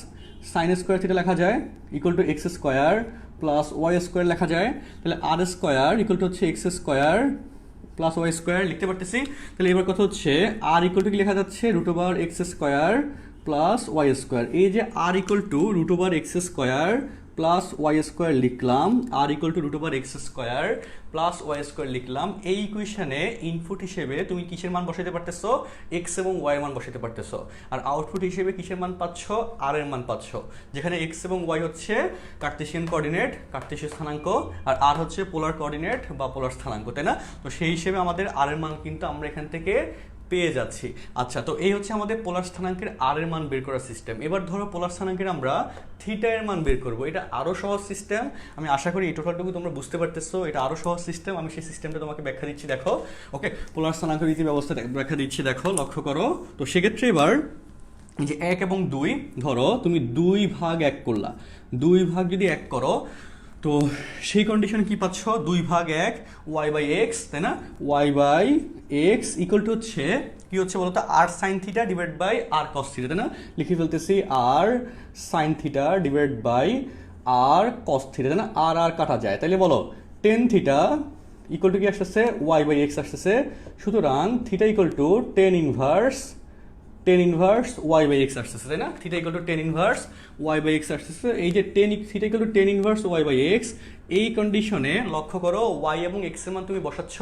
sin square theta লেখা যায় equal to X square plus Y square লেখা যায়, তাহলে আর স্কোয়ার ইকুয়াল টু হচ্ছে X square plus Y square লিখতে পারতেছি। তাহলে এবার কথা হচ্ছে আর ইকুয়াল টু কি লেখা যাচ্ছে root over X square plus Y square. এই যে R equal to root over X square plus Y square লিখলাম, R equal to root over X square plus Y square লিখলাম। এই ইকুয়েশনে ইনপুট হিসেবে তুমি কিসের মান বসাতে পারতেছো, এক্স এবং ওয়াই এর মান বসাতে পারতেছো, আর আউটপুট হিসেবে কিসের মান পাচ্ছ, আর এর মান পাচ্ছ, যেখানে এক্স এবং ওয়াই হচ্ছে কার্টেসিয়ান কোঅর্ডিনেট, কার্টেসীয় স্থানাঙ্ক, আর আর হচ্ছে পোলার কোঅর্ডিনেট বা পোলার স্থানাঙ্ক, তাই না? তো সেই হিসেবে আমাদের আর এর মান কিন্তু আমরা এখান থেকে পেয়ে যাচ্ছি। আচ্ছা, তো এই হচ্ছে আমাদের পোলার স্থানাঙ্কের আর এর মান বের করার সিস্টেম। এবার ধরো পোলার স্থানাঙ্কের আমরা থিটা এর মান বের করব, এটা আরও সহজ সিস্টেম। আমি আশা করি এই টোটালটুকু তোমরা বুঝতে পারতেছো, এটা আরও সহজ সিস্টেম। আমি সেই সিস্টেমটা তোমাকে ব্যাখ্যা দিচ্ছি, দেখো। ওকে, পোলার স্থানাঙ্ক রীতি ব্যবস্থা ব্যাখ্যা দিচ্ছি, দেখো, লক্ষ্য করো। তো সেক্ষেত্রে এবার যে 1 এবং 2, ধরো তুমি 2 ভাগ 1 করলা, 2 ভাগ যদি 1 করো, তো সেই কন্ডিশনে কি পাচ্ছ, 2 ভাগ 1 ওয়াই বাই এক্স, তাই না? Y by X equal to হচ্ছে কি হচ্ছে বলতো, R sign theta divide by R cos theta, তাই না? লিখে ফেলতেছি R sign theta divide by R cos theta, তাই না? আর আর কাটা যায়, তাইলে বলো টেন থিটা ইকুয়াল টু কি আসতেছে, ওয়াই বাই এক্স আসতেছে। সুতরাং theta equal to tan inverse Y by x আসতেছে, তাই না? Theta equal to tan inverse Y by x আসতেছে। এই যে theta equal to tan inverse Y by x, এই কন্ডিশনে লক্ষ্য করো ওয়াই এবং এক্স এর মান তুমি বসাচ্ছ,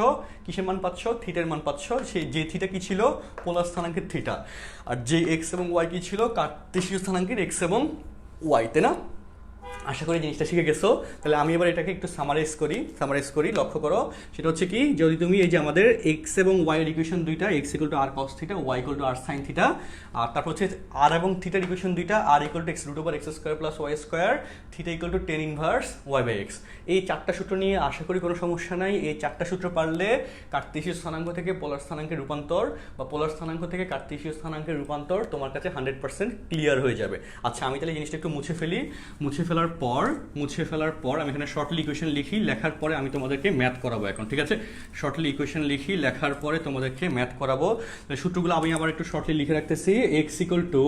কিসের মান পাচ্ছ, থিটার মান পাচ্ছ। সেই যে থিটা কি ছিল, পোলার স্থানাঙ্কের থিটা, আর যে এক্স এবং ওয়াই কি ছিল, কার্টেসীয় স্থানাঙ্কের এক্স এবং ওয়াই, তাই না? আশা করি জিনিসটা শিখে গেছো। তাহলে আমি এবার এটাকে একটু সামারাইজ করি, লক্ষ্য করো। সেটা হচ্ছে কি, যদি তুমি এই যে আমাদের এক্স এবং ওয়াই এর ইকুয়েশন দুইটা, X equal to R cos theta, Y equal to R sign theta, আর তারপর হচ্ছে আর এবং থিটার ইকুয়েশন দুইটা, R equal to X root over X square plus Y square, theta equal to tan inverse Y by x. এই 4টা সূত্র নিয়ে আশা করি কোনো সমস্যা নাই। এই 4টা সূত্র পারলে কার্টেসীয় স্থানাঙ্ক থেকে পোলার স্থানাঙ্কের রূপান্তর বা পোলার স্থানাঙ্ক থেকে কার্টেসীয় স্থানাঙ্কের রূপান্তর তোমার কাছে 100% ক্লিয়ার হয়ে যাবে। আচ্ছা, আমি তাহলে জিনিসটা একটু মুছে ফেলার পর আমি এখানে শর্টলি ইকুয়েশন লিখি, লেখার পরে আমি তোমাদেরকে ম্যাথ করাবো এখন, ঠিক আছে? শর্টলি ইকুয়েশন লিখি, লেখার পরে তোমাদেরকে ম্যাথ করাবো। সূত্রগুলো আমি আবার একটু শর্টলি লিখে রাখতেছি। X equal to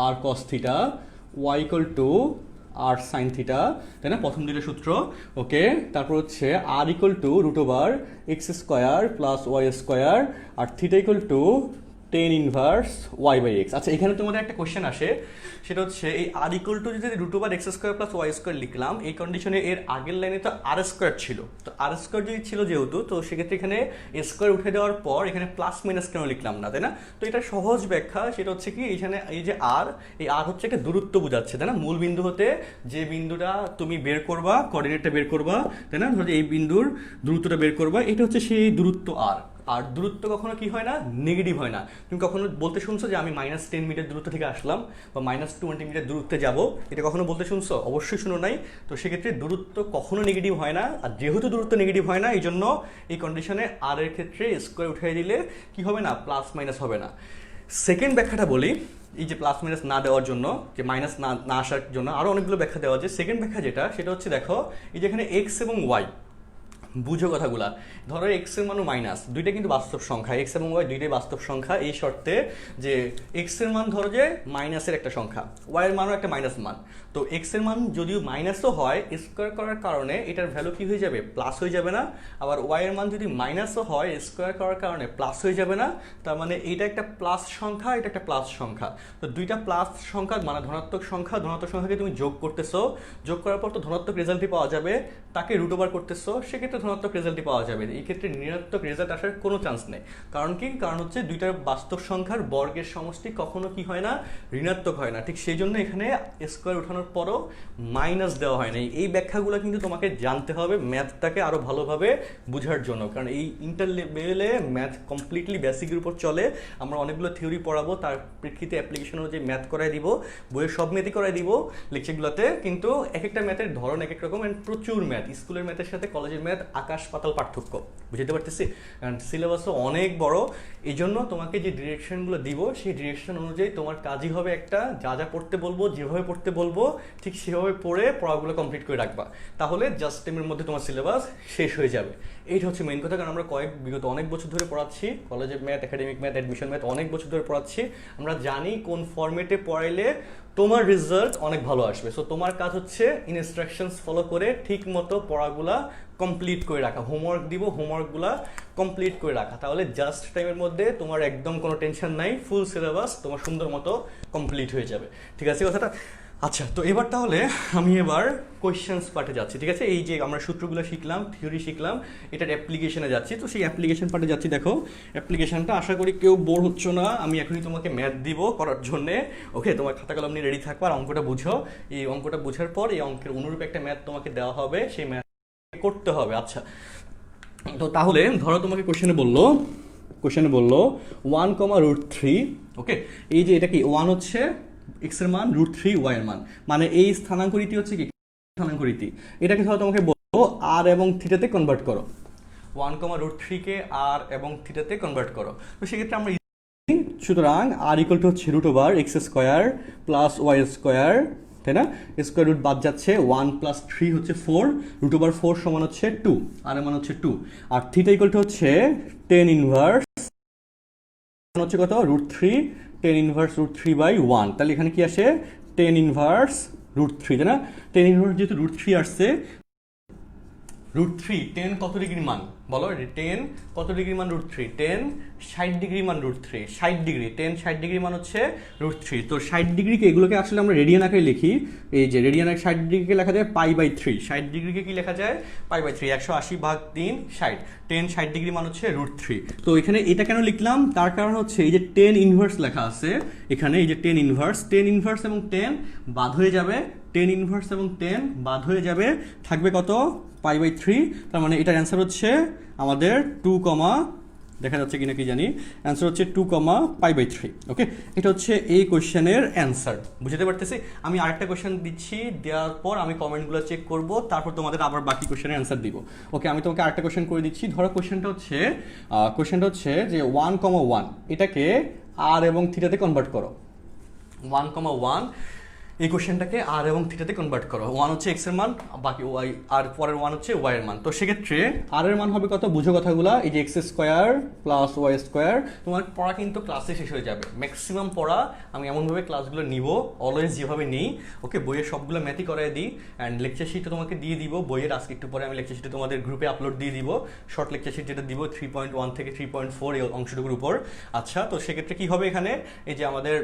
R cos theta, Y equal to R sign theta, তাই না? প্রথম দুটো সূত্র, ওকে। তারপর হচ্ছে R equal to root over X square plus Y square, আর theta equal to tan inverse Y by X. আচ্ছা, এখানে তোমাদের একটা কোয়েশ্চেন আসে, সেটা হচ্ছে এই আর ইকুয়াল টু যদি root over X square plus Y square লিখলাম, এই কন্ডিশনে এর আগের লাইনে তো আর স্কোয়ার ছিল, তো আর স্কোয়ার যদি ছিল যেহেতু, তো সেক্ষেত্রে এখানে স্কোয়ার উঠে দেওয়ার পর এখানে প্লাস মাইনাস কেন লিখলাম না, তাই না? তো এটা সহজ ব্যাখ্যা, সেটা হচ্ছে কি, এখানে এই যে আর, এই আর হচ্ছে একটা দূরত্ব বোঝাচ্ছে, তাই না? মূল বিন্দু হতে যে বিন্দুটা তুমি বের করবা, কোঅর্ডিনেটটা বের করবা, তাই না? ধরো এই বিন্দুর দূরত্বটা বের করবা, এটা হচ্ছে সেই দূরত্ব আর। আর দূরত্ব কখনো কি হয় না, নেগেটিভ হয় না। তুমি কখনো বলতে শুনছো যে আমি -10 মিটার দূরত্ব থেকে আসলাম বা -20 মিটার দূরত্বে যাব, এটা কখনো বলতে শুনছো? অবশ্যই শুনো নাই। তো সেক্ষেত্রে দূরত্ব কখনো নেগেটিভ হয় না, আর যেহেতু দূরত্ব নেগেটিভ হয় না, এই জন্য এই কন্ডিশনে আর এর ক্ষেত্রে স্কোয়ার উঠিয়ে দিলে কি হবে না, প্লাস মাইনাস হবে না। সেকেন্ড ব্যাখ্যাটা বলি, এই যে প্লাস মাইনাস না দেওয়ার জন্য, যে মাইনাস না আসার জন্য আরও অনেকগুলো ব্যাখ্যা দেওয়া আছে। সেকেন্ড ব্যাখ্যা যেটা, সেটা হচ্ছে দেখো, এই যে এখানে এক্স এবং ওয়াই, বুঝো কথাগুলা। ধরো এক্স এর মান মাইনাস, দুইটা কিন্তু বাস্তব সংখ্যা, এক্স এবং ওয়াই দুইটাই বাস্তব সংখ্যা, এই শর্তে যে এক্স এর মান ধরো যে মাইনাসের একটা সংখ্যা, ওয়াই এর মানও একটা মাইনাস মান। তো এক্স এর মান যদিও মাইনাসও হয়, স্কোয়ার করার কারণে এটার ভ্যালু কি হয়ে যাবে, প্লাস হয়ে যাবে না? আবার ওয়াই এর মান যদি মাইনাসও হয়, স্কোয়ার করার কারণে প্লাস হয়ে যাবে না? তার মানে এইটা একটা প্লাস সংখ্যা, এটা একটা প্লাস সংখ্যা। তো দুইটা প্লাস সংখ্যা মানে ধনাত্মক সংখ্যাকে তুমি যোগ করতেছো, যোগ করার পর তো ধনাত্মক রেজাল্টই পাওয়া যাবে, তাকে রুট ওভার করতেছো, সেক্ষেত্রে ধনাত্মক রেজাল্টই পাওয়া যাবে। এই ক্ষেত্রে ঋণাত্মক রেজাল্ট আসার কোনো চান্স নেই। কারণ কি, কারণ হচ্ছে দুইটার বাস্তব সংখ্যার বর্গের সমষ্টি কখনো কি হয় না, ঋণাত্মক হয় না। ঠিক সেই জন্য এখানে স্কোয়ার উঠানোর পরও মাইনাস দেওয়া হয় না। এই ব্যাখ্যাগুলো কিন্তু তোমাকে জানতে হবে ম্যাথটাকে আরও ভালোভাবে বোঝার জন্য, কারণ এই ইন্টার লেভেলে ম্যাথ কমপ্লিটলি বেসিকের উপর চলে। আমরা অনেকগুলো থিওরি পড়াবো, তার প্রেক্ষিতে অ্যাপ্লিকেশন অনুযায়ী ম্যাথ করাই দিব, বইয়ের সব ম্যাথই করাই দিব লেকচারগুলোতে। কিন্তু এক একটা ম্যাথের ধরন এক এক রকম, অ্যান্ড প্রচুর ম্যাথ, স্কুলের ম্যাথের সাথে কলেজের ম্যাথ আকাশ পাতাল পার্থক্য, বুঝতে পারতেছি। কারণ সিলেবাসও অনেক বড়, এই জন্য তোমাকে যে ডিরেকশনগুলো দিব, সেই ডিরেকশন অনুযায়ী তোমার কাজই হবে একটা, যা যা পড়তে বলবো, যেভাবে পড়তে বলবো ঠিক সেভাবে পড়ে পড়াগুলো কমপ্লিট করে রাখবা, তাহলে জাস্ট টাইমের মধ্যে তোমার সিলেবাস শেষ হয়ে যাবে। এইটা হচ্ছে মেইন কথা। কারণ আমরা বিগত অনেক বছর ধরে পড়াচ্ছি কলেজের math, academic math, admission math অনেক বছর ধরে পড়াচ্ছি। আমরা জানি কোন ফরম্যাটে পড়াইলে তোমার রেজাল্ট অনেক ভালো আসবে। সো তোমার কাজ হচ্ছে ইনস্ট্রাকশনস ফলো করে ঠিক মতো পড়াগুলা কমপ্লিট করে রাখা। হোমওয়ার্ক দিব, হোমওয়ার্কগুলা কমপ্লিট করে রাখা, তাহলে জাস্ট টাইমের মধ্যে তোমার একদম কোনো টেনশন নাই, ফুল সিলেবাস তোমার সুন্দর মতো কমপ্লিট হয়ে যাবে। ঠিক আছে কথাটা? আচ্ছা, তো এবার তাহলে আমি এবার কোয়েশ্চেন্স পার্টে যাচ্ছি। ঠিক আছে, এই যে আমরা সূত্রগুলো শিখলাম, থিওরি শিখলাম, এটার অ্যাপ্লিকেশনে যাচ্ছি। তো সেই অ্যাপ্লিকেশন পার্টে যাচ্ছি। দেখো অ্যাপ্লিকেশনটা, আশা করি কেউ বোর হচ্ছ না। আমি এখনই তোমাকে ম্যাথ দিব করার জন্যে। ওকে, তোমার খাতা কলম নিয়ে রেডি থাকো আর অঙ্কটা বুঝো। এই অঙ্কটা বোঝার পর এই অঙ্কের অনুরূপ একটা ম্যাথ তোমাকে দেওয়া হবে, সেই ম্যাথ করতে হবে। আচ্ছা, তো তাহলে ধরো তোমাকে কোশ্চেনে বললো 1,√3। ওকে, এই যে এটা কি 1 হচ্ছে এক্স এর মান, √3 ওয়াই এর মান, মানে এই স্থানাঙ্করীতি হচ্ছে কি স্থানাঙ্করীতি। এটাকে ধরো তোমাকে বলবো আর এবং থিটাতে কনভার্ট করো। 1,√3 কে আর এবং থিটাতে কনভার্ট করো। তো সেক্ষেত্রে আমরা সুতরাং আর ইকুয়াল টু হচ্ছে √x² প্লাস y², তাই না? স্কোয়ার রুট বাদ যাচ্ছে, 1 + 3 হচ্ছে 4, √4 সমান হচ্ছে 2, আর এর মান হচ্ছে 2। আর থিটা ইকুয়াল টু হচ্ছে tan ইনভার্স হচ্ছে কত, √3, tan ইনভার্স √3/1। তাহলে এখানে কি আসে, tan ইনভার্স √3, তাই না? tan ইনভার্স যেহেতু √3 আসছে, √3 10 কত ডিগ্রি মান বলো, 10 কত ডিগ্রি মান √3, 10 60 ডিগ্রি মান √3, 60 ডিগ্রি, 10 60 ডিগ্রি মান হচ্ছে √3। তো 60 ডিগ্রিকে, এগুলোকে আসলে আমরা রেডিয়ান আকারে লিখি। এই যে রেডিয়ান আকারে 60 ডিগ্রিকে লেখা যায় π/3, 60 ডিগ্রিকে কি লেখা যায়, π/3, 180/3 60, 10 60 ডিগ্রি মান হচ্ছে √3। তো এখানে এটা কেন লিখলাম, তার কারণ হচ্ছে এই যে tan ইনভার্স লেখা আছে এখানে, এই যে tan ইনভার্স এবং 10 বাদ হয়ে যাবে, tan ইনভার্স এবং 10 বাদ হয়ে যাবে, থাকবে কত, π/3। তার মানে এটার অ্যান্সার হচ্ছে আমাদের 2, দেখা যাচ্ছে কিনা কি জানি, অ্যান্সার হচ্ছে 2, π/3। ওকে, এটা হচ্ছে এই কোয়েশ্চেনের অ্যান্সার। বুঝতে পারতেছি? আমি আরেকটা কোয়েশ্চেন দিচ্ছি, দেওয়ার পর আমি কমেন্টগুলো চেক করব, তারপর তোমাদের আবার বাকি কোয়েশ্চেনের অ্যান্সার দিব। ওকে, আমি তোমাকে আরেকটা কোয়েশ্চেন করে দিচ্ছি। ধরো কোয়েশ্চেনটা হচ্ছে যে 1,1 এটাকে আর এবং থিটাতে কনভার্ট করো। 1,1 এই কোশ্চেনটাকে আর এবং থিটাতে কনভার্ট করো। 1 হচ্ছে এক্স এর মান, বাকি ওয়াই, আর পরের 1 হচ্ছে ওয়াই এর মান। তো সেক্ষেত্রে আর এর মান হবে কত, বুঝো কথাগুলো, এই যে x² প্লাস y²। তোমার পড়া কিন্তু ক্লাসে শেষ হয়ে যাবে, ম্যাক্সিমাম পড়া আমি এমনভাবে ক্লাসগুলো নিব, অলওয়েজ যেভাবে নেই। ওকে, বইয়ের সবগুলো ম্যাথই করাই দিই, অ্যান্ড লেকচার শিটটা তোমাকে দিয়ে দিব বইয়ের। আজকে একটু পরে আমি লেকচার শিটটা তোমাদের গ্রুপে আপলোড দিয়ে দিব, শর্ট লেকচার শিট যেটা দিব 3.1 থেকে 3.4 এই অংশটুকুর উপর। আচ্ছা, তো সেক্ষেত্রে কি হবে এখানে, এই যে আমাদের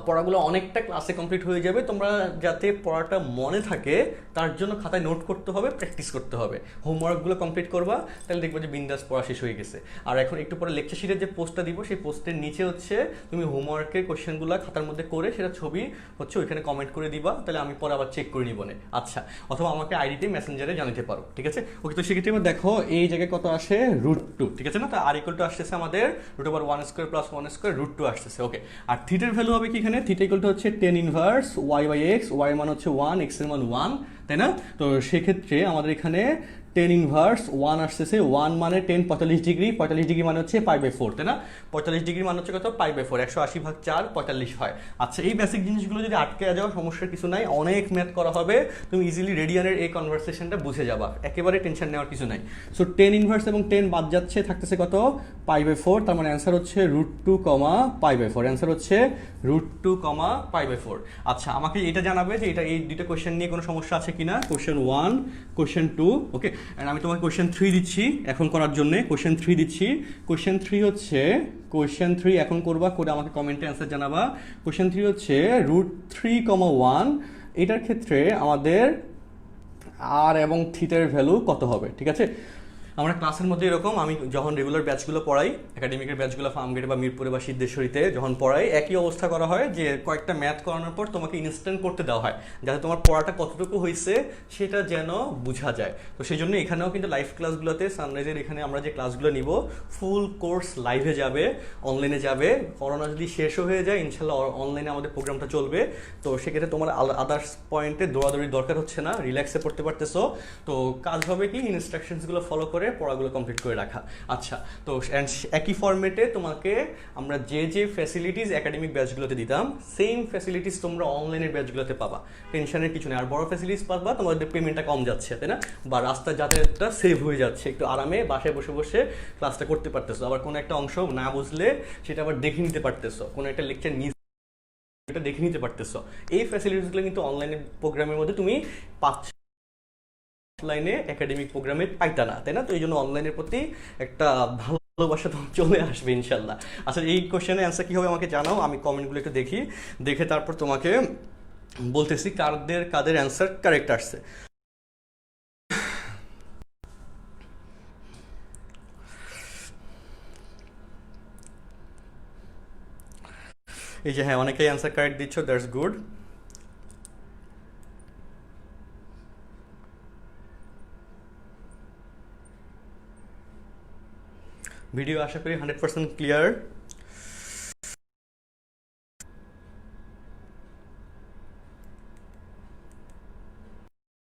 পড়াগুলো অনেকটা ক্লাসে কমপ্লিট হয়ে যাবে। তোমরা যাতে পড়াটা মনে থাকে তার জন্য খাতায় নোট করতে হবে, প্র্যাকটিস করতে হবে, হোমওয়ার্কগুলো কমপ্লিট করবা, তাহলে দেখবে যে বিন্দাস পড়া শেষ হয়ে গেছে। আর এখন একটু পরে লেকচার শিটের যে পোস্টটা দিব, সেই পোস্টের নিচে হচ্ছে তুমি হোমওয়ার্কের কোশ্চেনগুলো খাতার মধ্যে করে সেটা ছবি হচ্ছে ওইখানে কমেন্ট করে দিবা, তাহলে আমি পরে আবার চেক করে নিব না। আচ্ছা, অথবা আমাকে আইডিতে মেসেঞ্জারে জানাতে পারো। ঠিক আছে? ওকে, তো সেক্ষেত্রে এবার দেখো এই জায়গায় কত আসে, √2। ঠিক আছে না? তো আর ইকুয়াল টু আসতেছে আমাদের √1² প্লাস 1² √2 আসতেছে। ওকে, আর থিটার ভ্যালু হবে কি এখানে, থিটা ইকুয়াল টু হচ্ছে tan ইনভার্স y/x, y এর মান হচ্ছে 1, x এর মান 1, তাই না? তো সেক্ষেত্রে আমাদের এখানে tan ইনভার্স 1 আসতেছে, 1 মানে 10 45 ডিগ্রি, 45 ডিগ্রি মানে হচ্ছে π/4, তাই না? 45 ডিগ্রি মানে হচ্ছে কত, π/4, 180/4 45 হয়। আচ্ছা, এই বেসিক জিনিসগুলো যদি আটকে যাও সমস্যার কিছু নাই, অনেক ম্যাথ করা হবে, তুমি ইজিলি রেডিয়ানের এই কনভারসেশনটা বুঝে যাবা, একেবারে টেনশন নেওয়ার কিছু নাই। সো tan ইনভার্স এবং 10 বাদ যাচ্ছে, থাকতেছে কত, π/4। তার মানে অ্যান্সার হচ্ছে √2, π/4, অ্যান্সার হচ্ছে √2, π/4। আচ্ছা, আমাকে এটা জানাবে যে এটা এই দুইটা কোয়েশ্চেন নিয়ে কোনো সমস্যা আছে কিনা, কোয়েশ্চেন 1, কোয়েশ্চেন 2। ওকে, এন্ড আমি তোমাকে কোয়েশ্চেন 3 দিচ্ছি এখন করার জন্য, কোয়েশ্চেন 3 দিচ্ছি। কোয়েশ্চেন 3 হচ্ছে, কোয়েশ্চেন 3 এখন করবা, করে আমাকে কমেন্টে অ্যান্সার জানাবা। কোয়েশ্চেন 3 হচ্ছে √3, 1, এটার ক্ষেত্রে আমাদের আর এবং থিটার ভ্যালু কত হবে। ঠিক আছে, আমরা ক্লাসের মধ্যে এরকম, আমি যখন রেগুলার ব্যাচগুলো পড়াই, একাডেমিকের ব্যাচগুলো ফার্মগেটে বা মিরপুরে বা সিদ্ধেশ্বরীতে যখন পড়াই, একই অবস্থা করা হয় যে কয়েকটা ম্যাথ করানোর পর তোমাকে ইনস্ট্যান্ট করতে দেওয়া হয়, যাতে তোমার পড়াটা কতটুকু হয়েছে সেটা যেন বোঝা যায়। তো সেই জন্য এখানেও কিন্তু লাইভ ক্লাসগুলোতে, সানরাইজের এখানে আমরা যে ক্লাসগুলো নিব, ফুল কোর্স লাইভে যাবে, অনলাইনে যাবে। করোনা যদি শেষও হয়ে যায়, ইনশাল্লাহ অনলাইনে আমাদের প্রোগ্রামটা চলবে। তো সেক্ষেত্রে তোমার আদার্স পয়েন্টে দৌড়াদৌড়ির দরকার হচ্ছে না, রিল্যাক্সে পড়তে পারতেছো। তো কাজ হবে কি, ইনস্ট্রাকশনসগুলো ফলো করে পড়াগুলো কমপ্লিট করে রাখা। আচ্ছা, তো একই ফরম্যাটে তোমাকে আমরা যে যে ফ্যাসিলিটিস একাডেমিক ব্যাচগুলোতে দিতাম, সেম ফ্যাসিলিটিস তোমরা অনলাইনের ব্যাচগুলোতে পাবা, টেনশনের কিছু নেই। আর বড় ফ্যাসিলিটিস পাবা, তোমাদের পেমেন্টটা কম যাচ্ছে, তাই না? বা রাস্তার যাতায়াতটা সেভ হয়ে যাচ্ছে, একটু আরামে বাসায় বসে বসে ক্লাসটা করতে পারতেছো। আবার কোনো একটা অংশ না বুঝলে সেটা আবার দেখে নিতে পারতেছো, কোনো একটা লেকচার মিস এটা দেখে নিতে পারতেছো। এই ফ্যাসিলিটিসগুলো কিন্তু অনলাইনের প্রোগ্রামের মধ্যে তুমি 5 লাইনে একাডেমিক প্রোগ্রামে পাইতা না, তাই না? তো এই জন্য অনলাইনের প্রতি একটা ভালোবাসা তোমার চলে আসবে ইনশাল্লাহ। আচ্ছা, এই কোশ্চেনের অ্যান্সার কী হবে আমাকে জানাও, আমি কমেন্টগুলো একটু দেখি, দেখে তারপর তোমাকে বলতেছি কাদের অ্যান্সার কারেক্ট আসছে। এই যে হ্যাঁ, অনেকেই অ্যান্সার কারেক্ট দিচ্ছ, দ্যাটস গুড। ভিডিও আশা করি 100% ক্লিয়ার।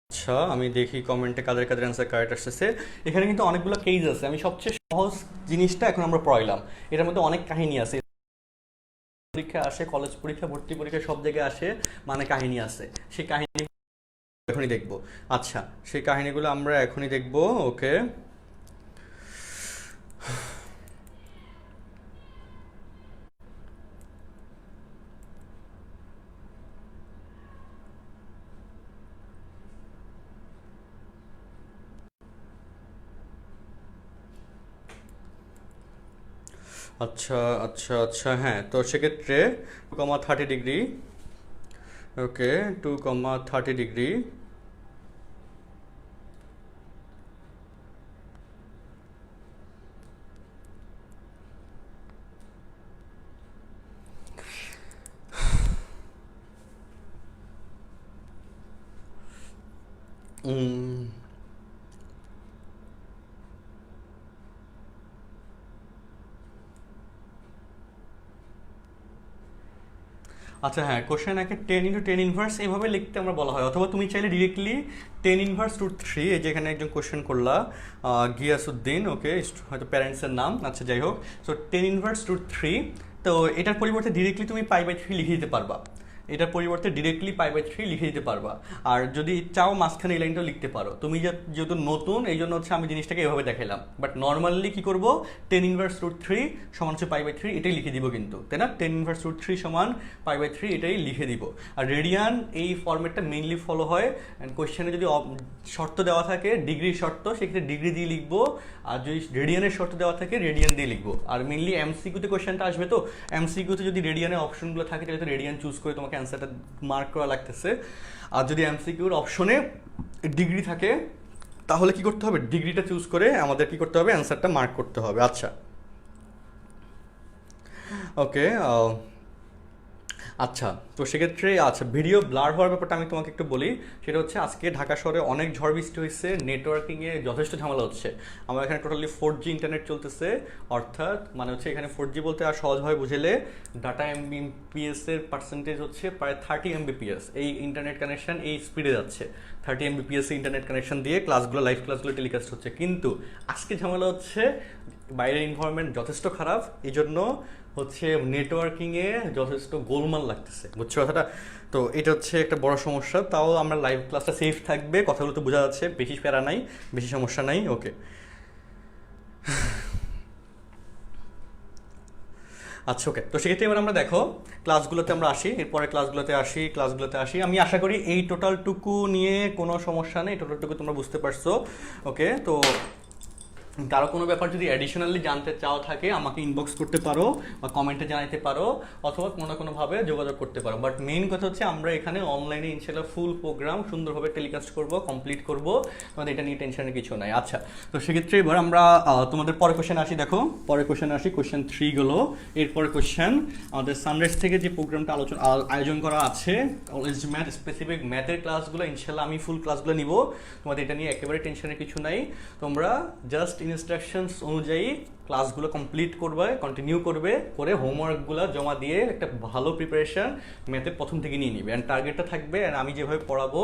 আচ্ছা, আমি দেখি কমেন্টে কাদের অ্যান্সার কারেক্ট আসতেছে। এখানে কিন্তু অনেকগুলো কেস আছে, আমি সবচেয়ে সহজ জিনিসটা এখন আমরা পড়াইলাম। এটার মধ্যে অনেক কাহিনী আছে, পরীক্ষা আসে, কলেজ পরীক্ষা, ভর্তি পরীক্ষা, সব জায়গায় আসে, মানে কাহিনী আছে। সেই কাহিনী এখনই দেখবো। আচ্ছা, সেই কাহিনীগুলো আমরা এখনই দেখবো। ওকে, আচ্ছা আচ্ছা আচ্ছা, হ্যাঁ, তো সেক্ষেত্রে 2,30 ডিগ্রি। ওকে, 2,30 ডিগ্রি। আচ্ছা হ্যাঁ, কোশ্চেন একে 10 × 10 ইনভার্স এইভাবে লিখতে আমরা বলা হয়, অথবা তুমি চাইলে ডিরেক্টলি 10 × √3, এই যেখানে একজন কোশ্চেন করলা গিয়াসউদ্দিন, ওকে, হয়তো প্যারেন্টসের নাম, আচ্ছা যাই হোক। সো 10 × √3, তো এটার পরিবর্তে ডিরেক্টলি তুমি π/3 লিখে দিতে পারবা, এটার পরিবর্তে ডিরেক্টলি π/3 লিখে দিতে পারবা। আর যদি চাও মাঝখানে এই লাইনটাও লিখতে পারো। তুমি যেহেতু নতুন, এই জন্য হচ্ছে আমি জিনিসটাকে এভাবে দেখাইলাম, বাট নর্মালি কি করব, 10 × √3 সমান হচ্ছে π/3 এটাই লিখে দিব কিন্তু, তাই না? 10 × √3 সমান π/3 এটাই লিখে দিব। আর রেডিয়ান এই ফরম্যাটটা মেইনলি ফলো হয়, অ্যান্ড কোয়েশ্চেনে যদি শর্ত দেওয়া থাকে ডিগ্রির শর্ত, সেক্ষেত্রে ডিগ্রি দিয়ে লিখবো, আর যদি রেডিয়ানের শর্ত দেওয়া থাকে রেডিয়ান দিয়ে লিখবো। আর মেইনলি এমসিকিউতে কোয়েশ্চেনটা আসবে, তো এমসিকিউতে যদি রেডিয়ানের অপশনগুলো থাকে তাহলে তো রেডিয়ান চুজ করে তোমাকে অ্যান্সারটা মার্ক করা লাগতেছে। আর যদি এমসিকিউর অপশনে ডিগ্রি থাকে তাহলে কি করতে হবে, ডিগ্রিটা চুজ করে আমাদের কি করতে হবে, অ্যান্সারটা মার্ক করতে হবে। আচ্ছা, ওকে, আচ্ছা, তো সেক্ষেত্রে আচ্ছা, ভিডিও ব্লার হওয়ার ব্যাপারটা আমি তোমাকে একটু বলি। সেটা হচ্ছে আজকে ঢাকা শহরে অনেক ঝড় বৃষ্টি হয়েছে, নেটওয়ার্কিংয়ে যথেষ্ট ঝামেলা হচ্ছে। আমার এখানে টোটালি 4G ইন্টারনেট চলতেছে, অর্থাৎ মানে হচ্ছে এখানে 4G বলতে আর সহজভাবে বুঝেলে ডাটা এমবিপিএস এর পার্সেন্টেজ হচ্ছে প্রায় 30 Mbps। এই ইন্টারনেট কানেকশন এই স্পিডে যাচ্ছে, 30 Mbps ইন্টারনেট কানেকশন দিয়ে ক্লাসগুলো, লাইভ ক্লাসগুলো টেলিকাস্ট হচ্ছে। কিন্তু আজকে ঝামেলা হচ্ছে বাইরের এনভায়রনমেন্ট যথেষ্ট খারাপ, এই জন্য হচ্ছে নেটওয়ার্কিংয়ে যথেষ্ট গোলমাল লাগতেছে, বুঝছো কথাটা? তো এটা হচ্ছে একটা বড় সমস্যা। তাও আমরা লাইভ ক্লাসটা সেফ থাকবে, কথাগুলো তো বোঝা যাচ্ছে, বেশি প্যারা নাই, বেশি সমস্যা নাই। ওকে, আচ্ছা, ওকে, তো সেক্ষেত্রে এবার আমরা দেখো ক্লাসগুলোতে আমরা আসি, এরপরে ক্লাসগুলোতে আসি। আমি আশা করি এই টোটালটুকু নিয়ে কোনো সমস্যা নেই, টোটালটুকু তোমরা বুঝতে পারছো। ওকে, তো কারো কোনো ব্যাপার যদি অ্যাডিশনালি জানতে চাও থাকে আমাকে ইনবক্স করতে পারো বা কমেন্টে জানাতে পারো, অথবা কোনো না কোনোভাবে যোগাযোগ করতে পারো। বাট মেইন কথা হচ্ছে আমরা এখানে অনলাইনে ইনশাল্লাহ ফুল প্রোগ্রাম সুন্দরভাবে টেলিকাস্ট করব, কমপ্লিট করব, তোমাদের এটা নিয়ে টেনশনের কিছু নাই। আচ্ছা, তো সেক্ষেত্রে এবার আমরা তোমাদের পরে কোশ্চেন আসি। দেখো পরে কোশ্চেন আসি, কোশ্চেন 3 গেলো। এরপরে কোশ্চেন আমাদের সানরাইজ থেকে যে প্রোগ্রামটা আয়োজন করা আছে, কলেজ ম্যাথ স্পেসিফিক ম্যাথের ক্লাসগুলো, ইনশাল্লাহ আমি ফুল ক্লাসগুলো নিব, তোমাদের এটা নিয়ে একেবারে টেনশনের কিছু নাই। তোমরা জাস্ট ইনস্ট্রাকশনস অনুযায়ী ক্লাসগুলো কমপ্লিট করবে, কন্টিনিউ করবে, করে হোমওয়ার্কগুলো জমা দিয়ে একটা ভালো প্রিপারেশন ম্যাথের প্রথম থেকে নিয়ে নিবে। অ্যান্ড টার্গেটটা থাকবে, অ্যান্ড আমি যেভাবে পড়াবো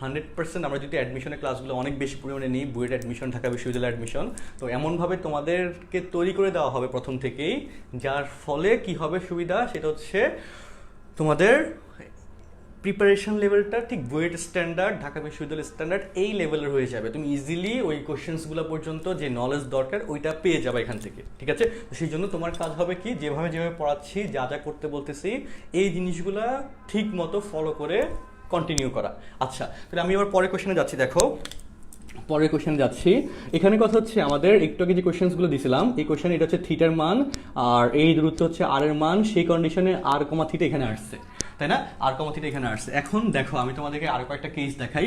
100% আমরা যদি অ্যাডমিশনের ক্লাসগুলো অনেক বেশি পরিমাণে নিই, বুয়েট অ্যাডমিশন, ঢাকা বিশ্ববিদ্যালয় অ্যাডমিশন, তো এমনভাবে তোমাদেরকে তৈরি করে দেওয়া হবে প্রথম থেকেই, যার ফলে কি হবে সুবিধা, সেটা হচ্ছে তোমাদের প্রিপারেশন লেভেলটা ঠিক বুয়েট স্ট্যান্ডার্ড, ঢাকা বিশ্ববিদ্যালয় স্ট্যান্ডার্ড এই লেভেলের হয়ে যাবে। তুমি ইজিলি ওই কোশ্চেন্সগুলো পর্যন্ত যে নলেজ দরকার ওইটা পেয়ে যাবে এখান থেকে, ঠিক আছে? সেই জন্য তোমার কাজ হবে কি, যেভাবে যেভাবে পড়াচ্ছি, যা যা করতে বলতেছি, এই জিনিসগুলা ঠিক মতো ফলো করে কন্টিনিউ করা। আচ্ছা, তাহলে আমি এবার পরের কোশ্চেনে যাচ্ছি। দেখো পরের কোশ্চেনে যাচ্ছি। এখানে কথা হচ্ছে আমাদের একটু আগে যে কোশ্চেন্সগুলো দিছিলাম, এই কোশ্চেনে এটা হচ্ছে থিটার মান আর এই দূরত্ব হচ্ছে আর এর মান, সেই কন্ডিশনে আর কমা থিটা এখানে আসছে, তাই না? আর কমা থিটা এখানে আসছে। এখন দেখো আমি তোমাদেরকে আরো কয়েকটা কেস দেখাই।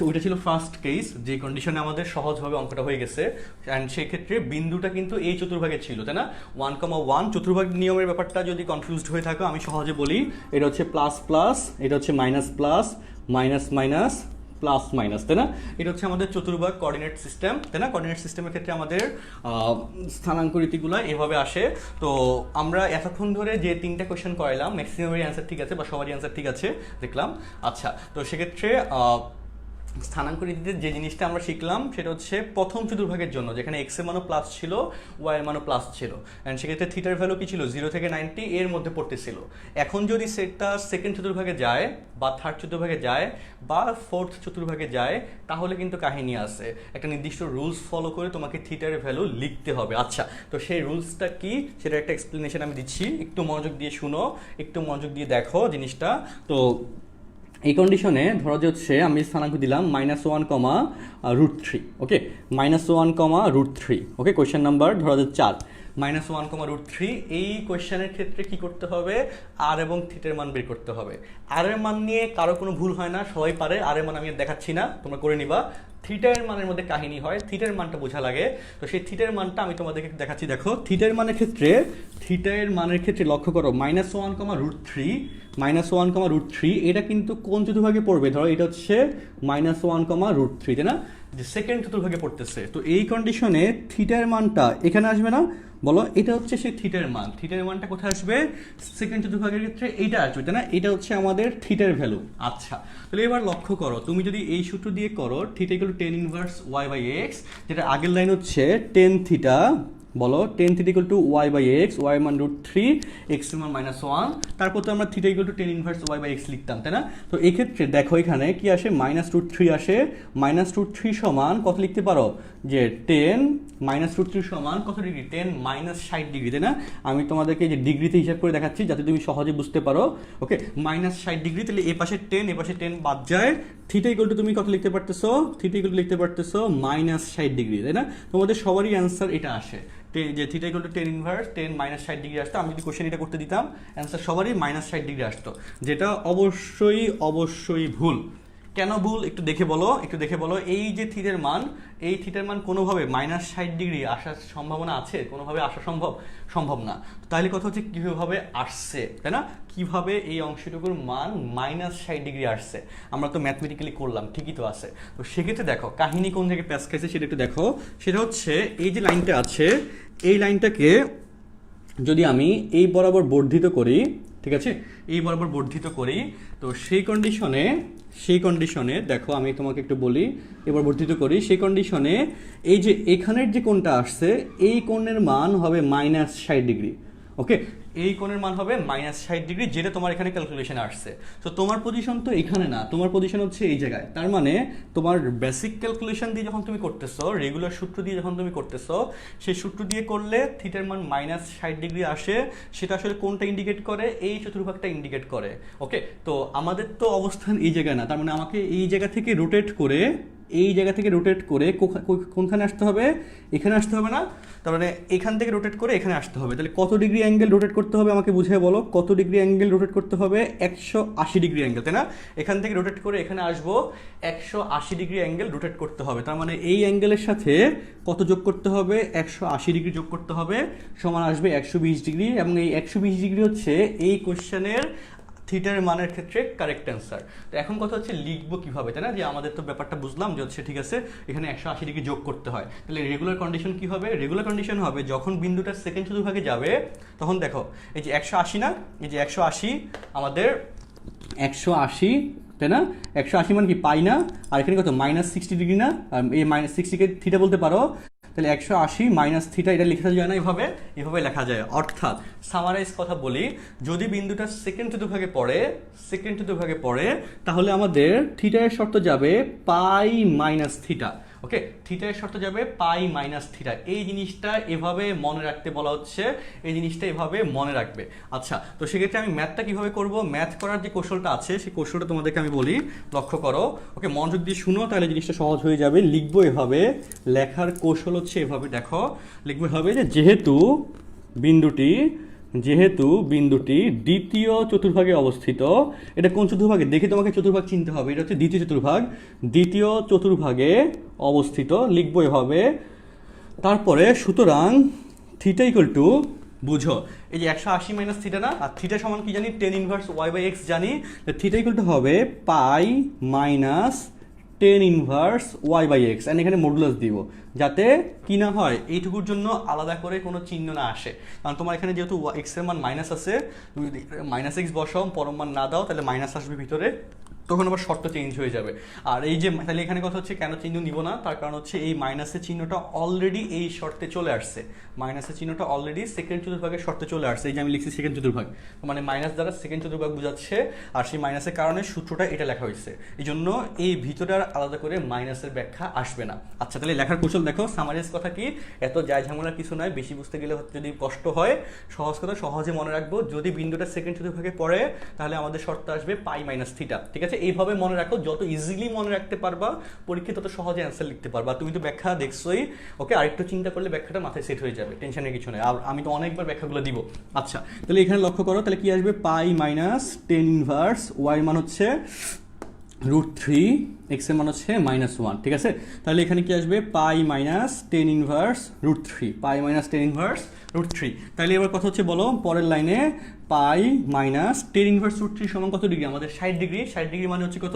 ওইটা ছিল ফার্স্ট কেস, যে কন্ডিশনে আমাদের সহজভাবে অঙ্কটা হয়ে গেছে। অ্যান্ড সেক্ষেত্রে বিন্দুটা কিন্তু এই চতুর্ভাগে ছিল, তাই না? 1,1 চতুর্ভাগ নিয়মের ব্যাপারটা যদি কনফিউজড হয়ে থাকো, আমি সহজে বলি, এটা হচ্ছে প্লাস প্লাস, এটা হচ্ছে minus plus, minus minus, plus minus, তাই না? এটা হচ্ছে আমাদের চতুর্ভাগ কোঅর্ডিনেট সিস্টেম, তাই না? কোঅর্ডিনেট সিস্টেমের ক্ষেত্রে আমাদের স্থানাঙ্ক রীতিগুলো এভাবে আসে। তো আমরা এতক্ষণ ধরে যে 3টা কোয়েশ্চেন করাইলাম, ম্যাক্সিমামেরই অ্যান্সার ঠিক আছে বা সবারই অ্যান্সার ঠিক আছে দেখলাম। আচ্ছা, তো সেক্ষেত্রে স্থানাঙ্ক রীতিতে যে জিনিসটা আমরা শিখলাম সেটা হচ্ছে প্রথম চতুর্ভাগের জন্য, যেখানে এক্স এর মানও প্লাস ছিল, ওয়াই এর মানও প্লাস ছিল, অ্যান্ড সেক্ষেত্রে থিটার ভ্যালু কি ছিল 0 থেকে 90 এর মধ্যে পড়তেছিল। এখন যদি সেটটা সেকেন্ড চতুর্ভাগে যায় বা থার্ড চতুর্ভাগে যায় বা ফোর্থ চতুর্ভাগে যায়, তাহলে কিন্তু কাহিনী আছে, একটা নির্দিষ্ট রুলস ফলো করে তোমাকে থিটার ভ্যালু লিখতে হবে। আচ্ছা, তো সেই রুলসটা কি সেটা একটা এক্সপ্লেনেশন আমি দিচ্ছি, একটু মনোযোগ দিয়ে শুনো, একটু মনোযোগ দিয়ে দেখো জিনিসটা। তো এই কন্ডিশনে ধরো যে হচ্ছে আমি স্থানাঙ্ক দিলাম -1, ওকে, -1, ওকে, কোয়েশ্চেন নাম্বার ধরো যে 4, -1, এই কোয়েশ্চেনের ক্ষেত্রে কি করতে হবে, আর এবং থিটার মান বের করতে হবে। আর এর মান নিয়ে কারো কোনো ভুল হয় না, সবাই পারে। আর এর মান আমি আর দেখাচ্ছি না, তোমরা করে নিবা। থিটার মানের মধ্যে কাহিনী হয়, থিটার মানটা বোঝা লাগে। তো সেই থিটার মানটা আমি তোমাদেরকে দেখাচ্ছি। দেখো থিটার মানের ক্ষেত্রে লক্ষ্য করো, -1, এটা কিন্তু কোন চতুর্ভাগে পড়বে? ধরো এটা হচ্ছে -1, তাই না? যে সেকেন্ড চতুর্ভাগে পড়তেছে। তো এই কন্ডিশনে থিটার মানটা এখানে আসবে না? বলো, এটা হচ্ছে সেই থিটার মান। থিটার মানটা কোথায় আসবে? সেকেন্ড চতুর্ভাগের ক্ষেত্রে এইটা আসবে, তাই না? এটা হচ্ছে আমাদের থিটার ভ্যালু। আচ্ছা, তাহলে এবার লক্ষ্য করো, তুমি যদি এই সূত্র দিয়ে করো, theta equal two tan inverse y/x, যেটা আগের লাইন হচ্ছে tan থিটা, বলো tan theta equal two y/x, y মান √3, x এর মান -1, তারপর তো আমরা theta equal two tan inverse y/x লিখতাম, তাই না? তো এই ক্ষেত্রে দেখো এখানে কি আসে, -√3 আসে। -√3 সমান কত লিখতে পারো? যে 10 -√3 সমান কত ডিগ্রি? 10 -60 ডিগ্রি, তাই না? আমি তোমাদেরকে যে ডিগ্রিতে হিসাব করে দেখাচ্ছি যাতে তুমি সহজে বুঝতে পারো। ওকে, -60 ডিগ্রি, তাহলে এ পাশে 10 এ পাশে 10 বাদ যায়। থিটা ইকুয়াল টু তুমি কত লিখতে পারতেছো? থিটা ইকুয়াল টু লিখতে পারতেছো -60 ডিগ্রি, তাই না? তোমাদের সবারই অ্যান্সার এটা আসে, যে theta equal two tan inverse 10 -60 degree আসতো। আমি যদি কোশ্চেন এটা করতে দিতাম, অ্যান্সার সবারই -60 ডিগ্রি আসতো, যেটা অবশ্যই ভুল। কেন ভুল একটু দেখে বলো। এই যে থিটার মান কোনোভাবে -60 ডিগ্রি আসার সম্ভাবনা আছে? কোনোভাবে আসা সম্ভব না। তাহলে কথা হচ্ছে কিভাবে আসছে, তাই না? কিভাবে এই অংশটুকুর মান -60 ডিগ্রি আসছে? আমরা তো ম্যাথমেটিক্যালি করলাম, ঠিকই তো আছে। তো সেক্ষেত্রে দেখো কাহিনী কোন জায়গায় প্যাচ খাইছে সেটা একটু দেখো। সেটা হচ্ছে এই যে লাইনটা আছে, এই লাইনটাকে যদি আমি এই বরাবর বর্ধিত করি, ঠিক আছে, এই বরাবর বর্ধিত করি, তো সেই কন্ডিশনে দেখো আমি তোমাকে একটু বলি, এবার বর্ধিত করি, সেই কন্ডিশনে এই যে এখানের যে কোণটা আসছে, এই কোণের মান হবে -60 ডিগ্রি। ওকে, এই কোণের মান হবে -60 ডিগ্রি, যেটা তোমার এখানে ক্যালকুলেশনে আসছে। তো তোমার পজিশন তো এখানে না, তোমার পজিশন হচ্ছে এই জায়গায়। তার মানে তোমার বেসিক ক্যালকুলেশন দিয়ে যখন তুমি করতেছো, রেগুলার সূত্র দিয়ে যখন তুমি করতেছো, সেই সূত্র দিয়ে করলে থিটার মান -60 ডিগ্রি আসে। সেটা আসলে কোনটা ইন্ডিকেট করে? এই চতুর্ভাগটা ইন্ডিকেট করে। ওকে, তো আমাদের তো অবস্থান এই জায়গায় না, তার মানে আমাকে এই জায়গা থেকে রোটেট করে কোনখানে আসতে হবে? এখানে আসতে হবে না? তার মানে এখান থেকে রোটেট করে এখানে আসতে হবে। তাহলে কত ডিগ্রি অ্যাঙ্গেল রোটেট করতে হবে আমাকে বুঝিয়ে বলো। কত ডিগ্রি অ্যাঙ্গেল রোটেট করতে হবে? 180 ডিগ্রি অ্যাঙ্গেল, তাই না? এখান থেকে রোটেট করে এখানে আসবো, 180 ডিগ্রি অ্যাঙ্গেল রোটেট করতে হবে। তার মানে এই অ্যাঙ্গেলের সাথে কত যোগ করতে হবে? 180 ডিগ্রি যোগ করতে হবে, সমান আসবে 120 ডিগ্রি। এবং এই 120 ডিগ্রি হচ্ছে এই কোশ্চেনের থিটার মানের ক্ষেত্রে কারেক্ট অ্যান্সার। তো এখন কথা হচ্ছে লিখবো কিভাবে, তাই না? যে আমাদের তো ব্যাপারটা বুঝলাম যে হচ্ছে ঠিক আছে, এখানে 180 ডিগ্রি যোগ করতে হয়। তাহলে রেগুলার কন্ডিশন কি হবে? রেগুলার কন্ডিশন হবে যখন বিন্দুটা সেকেন্ড চতুর্ভাগে যাবে, তখন দেখো এই যে 180 না, এই যে 180 আমাদের 180, তাই না? 180 মানে কি পাই না? আর এখানে কত? -60 ডিগ্রি না? এই -60কে থিটা বলতে পারো। তাহলে 180 মাইনাস থিটা এটা লেখা যায় না এভাবে, এভাবে লেখা যায়। অর্থাৎ সামারাইজ কথা বলি, যদি বিন্দুটা সেকেন্ড চতুর্ভাগে পড়ে তাহলে আমাদের থিটার শর্ত যাবে পাই মাইনাস থিটা। ওকে, থিটার শর্ত যাবে পাই মাইনাস থিটা। এই জিনিসটা এভাবে মনে রাখতে বলা হচ্ছে, এই জিনিসটা এভাবে মনে রাখবে। আচ্ছা, তো সেক্ষেত্রে আমি ম্যাথটা কিভাবে করব, ম্যাথ করার যে কৌশলটা আছে সেই কৌশলটা তোমাদেরকে আমি বলি, লক্ষ্য করো। ওকে, মনোযোগ দিয়ে শুনো, তাহলে জিনিসটা সহজ হয়ে যাবে। লিখবো এভাবে, লেখার কৌশল হচ্ছে এভাবে, দেখো লিখবো এভাবে যে যেহেতু বিন্দুটি দ্বিতীয় চতুর্ভাগে অবস্থিত, এটা কোন চতুর্ভাগে দেখে তোমাকে চতুর্ভাগ চিনতে হবে, এটা হচ্ছে দ্বিতীয় চতুর্ভাগে অবস্থিত, লিখবো এভাবে। তারপরে সুতরাং থিটা ইকুয়াল টু, বুঝো এই যে 180 মাইনাস থিটা না, আর থিটা সমান কি জানি, tan inverse Y by X জানি। থিটা ইকুয়াল টু হবে pi minus tan inverse Y by X, and এখানে মডুলাস দিব যাতে কি না হয়, এইটুকুর জন্য আলাদা করে কোনো চিহ্ন না আসে। কারণ তোমার এখানে যেহেতু এক্স এর মান মাইনাস আছে, তুমি যদি মাইনাস এক্স বসাও, পরম মান না দাও, তাহলে মাইনাস আসবে ভিতরে, তখন আবার শর্ত চেঞ্জ হয়ে যাবে। আর এই যে তাহলে এখানে কথা হচ্ছে কেন চিহ্ন নিব না, তার কারণ হচ্ছে এই মাইনাসের চিহ্নটা অলরেডি এই শর্তে চলে আসছে, মাইনাসের চিহ্নটা অলরেডি সেকেন্ড চতুর্ভাগের শর্তে চলে আসছে। এই যে আমি লিখছি সেকেন্ড চতুর্ভাগ, মানে মাইনাস দ্বারা সেকেন্ড চতুর্ভাগ বোঝাচ্ছে, আর সেই মাইনাসের কারণে সূত্রটা এটা লেখা হয়েছে, এই জন্য এই ভিতরে আর আলাদা করে মাইনাসের ব্যাখ্যা আসবে না। আচ্ছা, তাহলে লেখার কৌশল দেখো, সামারাইজ কথা কি, এত যায় ঝামেলার কিছু নয়, বেশি বুঝতে গেলে যদি কষ্ট হয়, সহজ কথা সহজে মনে রাখবো, যদি বিন্দুটা সেকেন্ড চতুর্ভাগে পড়ে তাহলে আমাদের শর্ত আসবে পাই মাইনাস থিটা। ঠিক আছে, এইভাবে মনে রাখো, যত ইজিলি মনে রাখতে পারবা পরীক্ষা তত সহজে অ্যান্সার লিখতে পারবা। তুমি তো ব্যাখ্যা দেখছোই, ওকে, আরেকটু চিন্তা করলে ব্যাখ্যাটা মাথায় সেট হয়ে যাবে, টেনশনের কিছু নেই, আর আমি তো অনেকবার ব্যাখ্যাগুলো দিব। আচ্ছা, তাহলে এখানে লক্ষ্য করো, তাহলে কি আসবে, পাই মাইনাস টেন ইনভার্স ওয়াই মান হচ্ছে √3, এক্স এর মান হচ্ছে -1। ঠিক আছে, তাহলে এখানে কি আসবে, পাই মাইনাস টেন ইনভার্স √3, পাই মাইনাস টেন ইনভার্স √3। তাহলে এবার কথা হচ্ছে বলো, পরের লাইনে পাই মাইনাস টেন ইনভার্স √3 সমান কত ডিগ্রি, আমাদের 60 ডিগ্রি। 60 ডিগ্রি মানে হচ্ছে কত,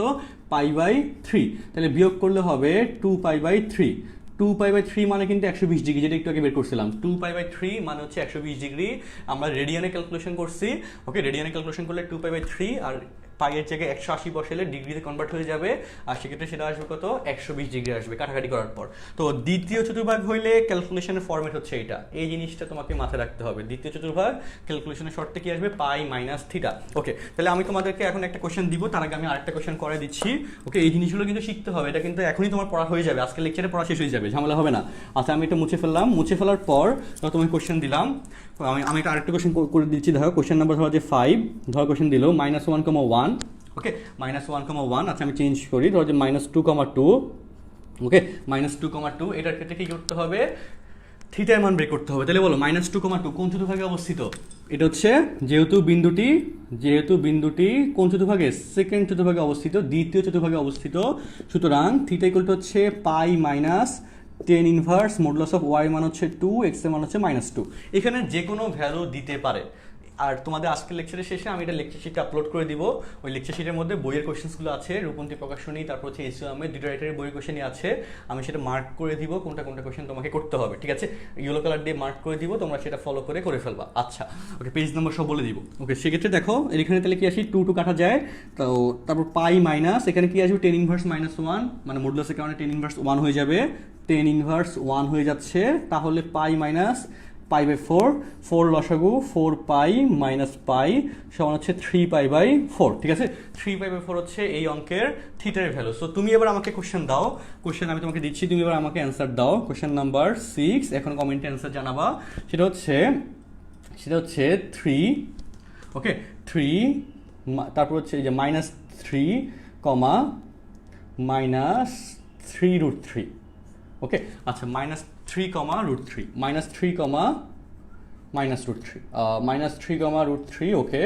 পাই/3। তাহলে বিয়োগ করলে হবে 2π/3। 2π/3 মানে কিন্তু 120 ডিগ্রি, যেটা একটু আগে বের করছিলাম। 2π/3 মানে হচ্ছে 120 ডিগ্রি। আমরা রেডিয়ানে ক্যালকুলেশন করছি। ওকে, রেডিয়ানে ক্যালকুলেশন করলে 2π/3 আর পাইয়ের জায়গায় 180 বসালে ডিগ্রিতে কনভার্ট হয়ে যাবে, আর সেক্ষেত্রে সেটা আসবে কত, 120 ডিগ্রি আসবে কাটাকাটি করার পর। তো দ্বিতীয় চতুর্ভাগ হইলে ক্যালকুলেশনের ফরম্যাট হচ্ছে এটা, এই জিনিসটা তোমাকে মাথায় রাখতে হবে। দ্বিতীয় চতুর্ভাগ ক্যালকুলেশনের শর্তে কি আসবে, পাই মাইনাস থিটা। ওকে, তাহলে আমি তোমাদেরকে এখন একটা কোশ্চেন দিব, তার আগে আমি আরেকটা কোশ্চেন করে দিচ্ছি। ওকে, এই জিনিসগুলো কিন্তু শিখতে হবে, এটা কিন্তু এখনই তোমার পড়া হয়ে যাবে, আজকে লেকচারে পড়া শেষ হয়ে যাবে, ঝামেলা হবে না। আচ্ছা, আমি এটা মুছে ফেললাম, মুছে ফেলার পর তোমাকে কোশ্চেন দিলাম, আমি একটা আরেকটা কোশ্চেন করে দিচ্ছি। ধরো কোশ্চেন নাম্বার ধরো যে 5, ধরো কোশ্চেন দিল -1,1। ওকে, -1,1। আচ্ছা, আমি চেঞ্জ করি, ধরো যে -2,2। ওকে, -2,2, এটার ক্ষেত্রে কি করতে হবে, থিটার মান বের করতে হবে। তাহলে বলো -2,2 কোন চতুর্ভাগে অবস্থিত, এটা হচ্ছে যেহেতু বিন্দুটি কোন চতুর্ভাগে, সেকেন্ড চতুর্ভাগে অবস্থিত, দ্বিতীয় চতুর্ভাগে অবস্থিত, সুতরাং থিটা ইকুয়াল টু হচ্ছে pi minus tan inverse modulus of Y মান হচ্ছে 2, এক্স এর মান হচ্ছে -2। এখানে যে কোনো ভ্যালু দিতে পারে। আর তোমাদের আজকের লেকচারের শেষে আমি এটা লেকচার শিটে আপলোড করে দিব, ওই লেকচার শিটের মধ্যে বইয়ের কোশ্চেন্সগুলো আছে, রূপন্তী প্রকাশনী, তারপর হচ্ছে এসইও আহমেদ, দুটো রাইটারের বইয়ের কোশ্চেনই আছে। আমি সেটা মার্ক করে দিব কোনটা কোশ্চেন তোমাকে করতে হবে। ঠিক আছে, ইয়েলো কালার দিয়ে মার্ক করে দিব, তোমরা সেটা ফলো করে ফেলবা। আচ্ছা, ওকে, পেজ নাম্বার সব বলে দিব। ওকে, সেক্ষেত্রে দেখো এখানে তাহলে কি আসি, 2 কাটা যায়, তো তারপর পাই মাইনাস এখানে কি আসবে, টেন ইনভার্স -1, মানে মডুলাসের কারণে টেন ইনভার্স 1 হয়ে যাবে, টেন ইনভার্স 1 হয়ে যাচ্ছে। তাহলে পাই মাইনাস পাই/4, 4 লসাগু, 4π মাইনাস পাই সমান হচ্ছে 3π/4। ঠিক আছে, 3π/4 হচ্ছে এই অঙ্কের থিটার ভ্যালু। সো তুমি এবার আমাকে কোশ্চেন দাও, কোশ্চেন আমি তোমাকে দিচ্ছি, তুমি এবার আমাকে অ্যান্সার দাও। কোশ্চেন নাম্বার 6, এখন কমেন্টে অ্যান্সার জানাবা। সেটা হচ্ছে 3, ওকে, 3, তারপর হচ্ছে এই যে -3, -3√3। ওকে, আচ্ছা, -3, √3, -3, ওকে,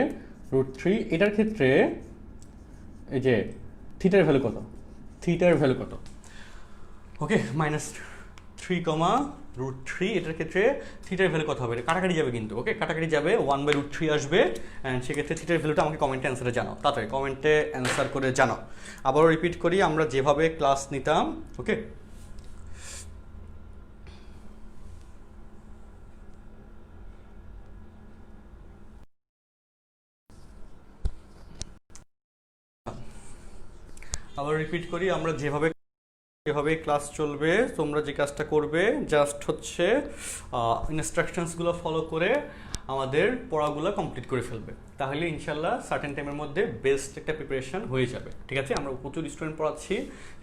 √3। এটার ক্ষেত্রে এই যে থিটার ভ্যালু কত, ওকে, -3, √3, এটার ক্ষেত্রে থিটার ভ্যালু কত হবে, এটা কাটাকাটি যাবে কিন্তু। ওকে, কাটাকাটি যাবে, 1/√3 আসবে, অ্যান্ড সেক্ষেত্রে থিটার ভ্যালুটা আমাকে কমেন্টে অ্যান্সারে জানাও, তাড়াতাড়ি কমেন্টে অ্যান্সার করে জানাও। আবারও রিপিট করি, আমরা যেভাবে ক্লাস নিতাম, ওকে, আবার রিপিট করি, আমরা যেভাবে এভাবে ক্লাস চলবে। তোমরা যে কাজটা করবে জাস্ট হচ্ছে ইনস্ট্রাকশনসগুলো ফলো করে আমাদের পড়াগুলো কমপ্লিট করে ফেলবে, তাহলে ইনশাল্লাহ সার্টেন টাইমের মধ্যে বেস্ট একটা প্রিপারেশন হয়ে যাবে। ঠিক আছে, আমরা প্রচুর স্টুডেন্ট পড়াচ্ছি,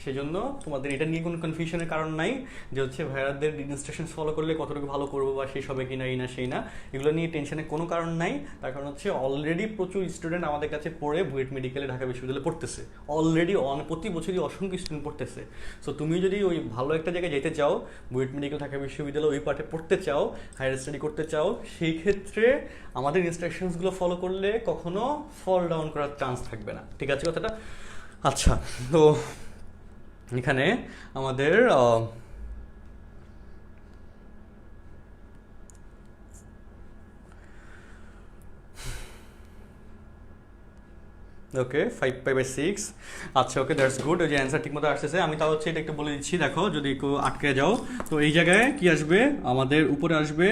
সেই জন্য তোমাদের এটা নিয়ে কোনো কনফিউশনের কারণ নাই যে হচ্ছে ভাইয়াদের ইনস্ট্রাকশনস ফলো করলে কতটুকু ভালো করবো বা শেষ হবে কিনা এই না সেই না, এগুলো নিয়ে টেনশনের কোনো কারণ নাই। তার কারণ হচ্ছে অলরেডি প্রচুর স্টুডেন্ট আমাদের কাছে পড়ে বুয়েট মেডিকেলে ঢাকা বিশ্ববিদ্যালয়ে পড়তেছে, অলরেডি প্রতি বছরই অসংখ্য স্টুডেন্ট পড়তেছে। সো তুমি যদি ওই ভালো একটা জায়গায় যেতে চাও, বুয়েট মেডিকেল ঢাকা বিশ্ববিদ্যালয় ওই পার্টে পড়তে চাও, হায়ার স্টাডি করতে চাও, সেই ক্ষেত্রে আমাদের ইনস্ট্রাকশনসগুলো ফলো করলে কখনো ফল ডাউন করার চান্স থাকবে না। ঠিক আছে কথাটা? আচ্ছা, তো এখানে আমাদের ওকে 5/6। আচ্ছা ওকে, দ্যাটস গুড। ওই যে অ্যান্সার ঠিক মতো আসতেছে। আমি তাও হচ্ছে এটা একটু বলে দিচ্ছি, দেখো যদি একটু আটকে যাও তো এই জায়গায় কি আসবে, আমাদের উপরে আসবে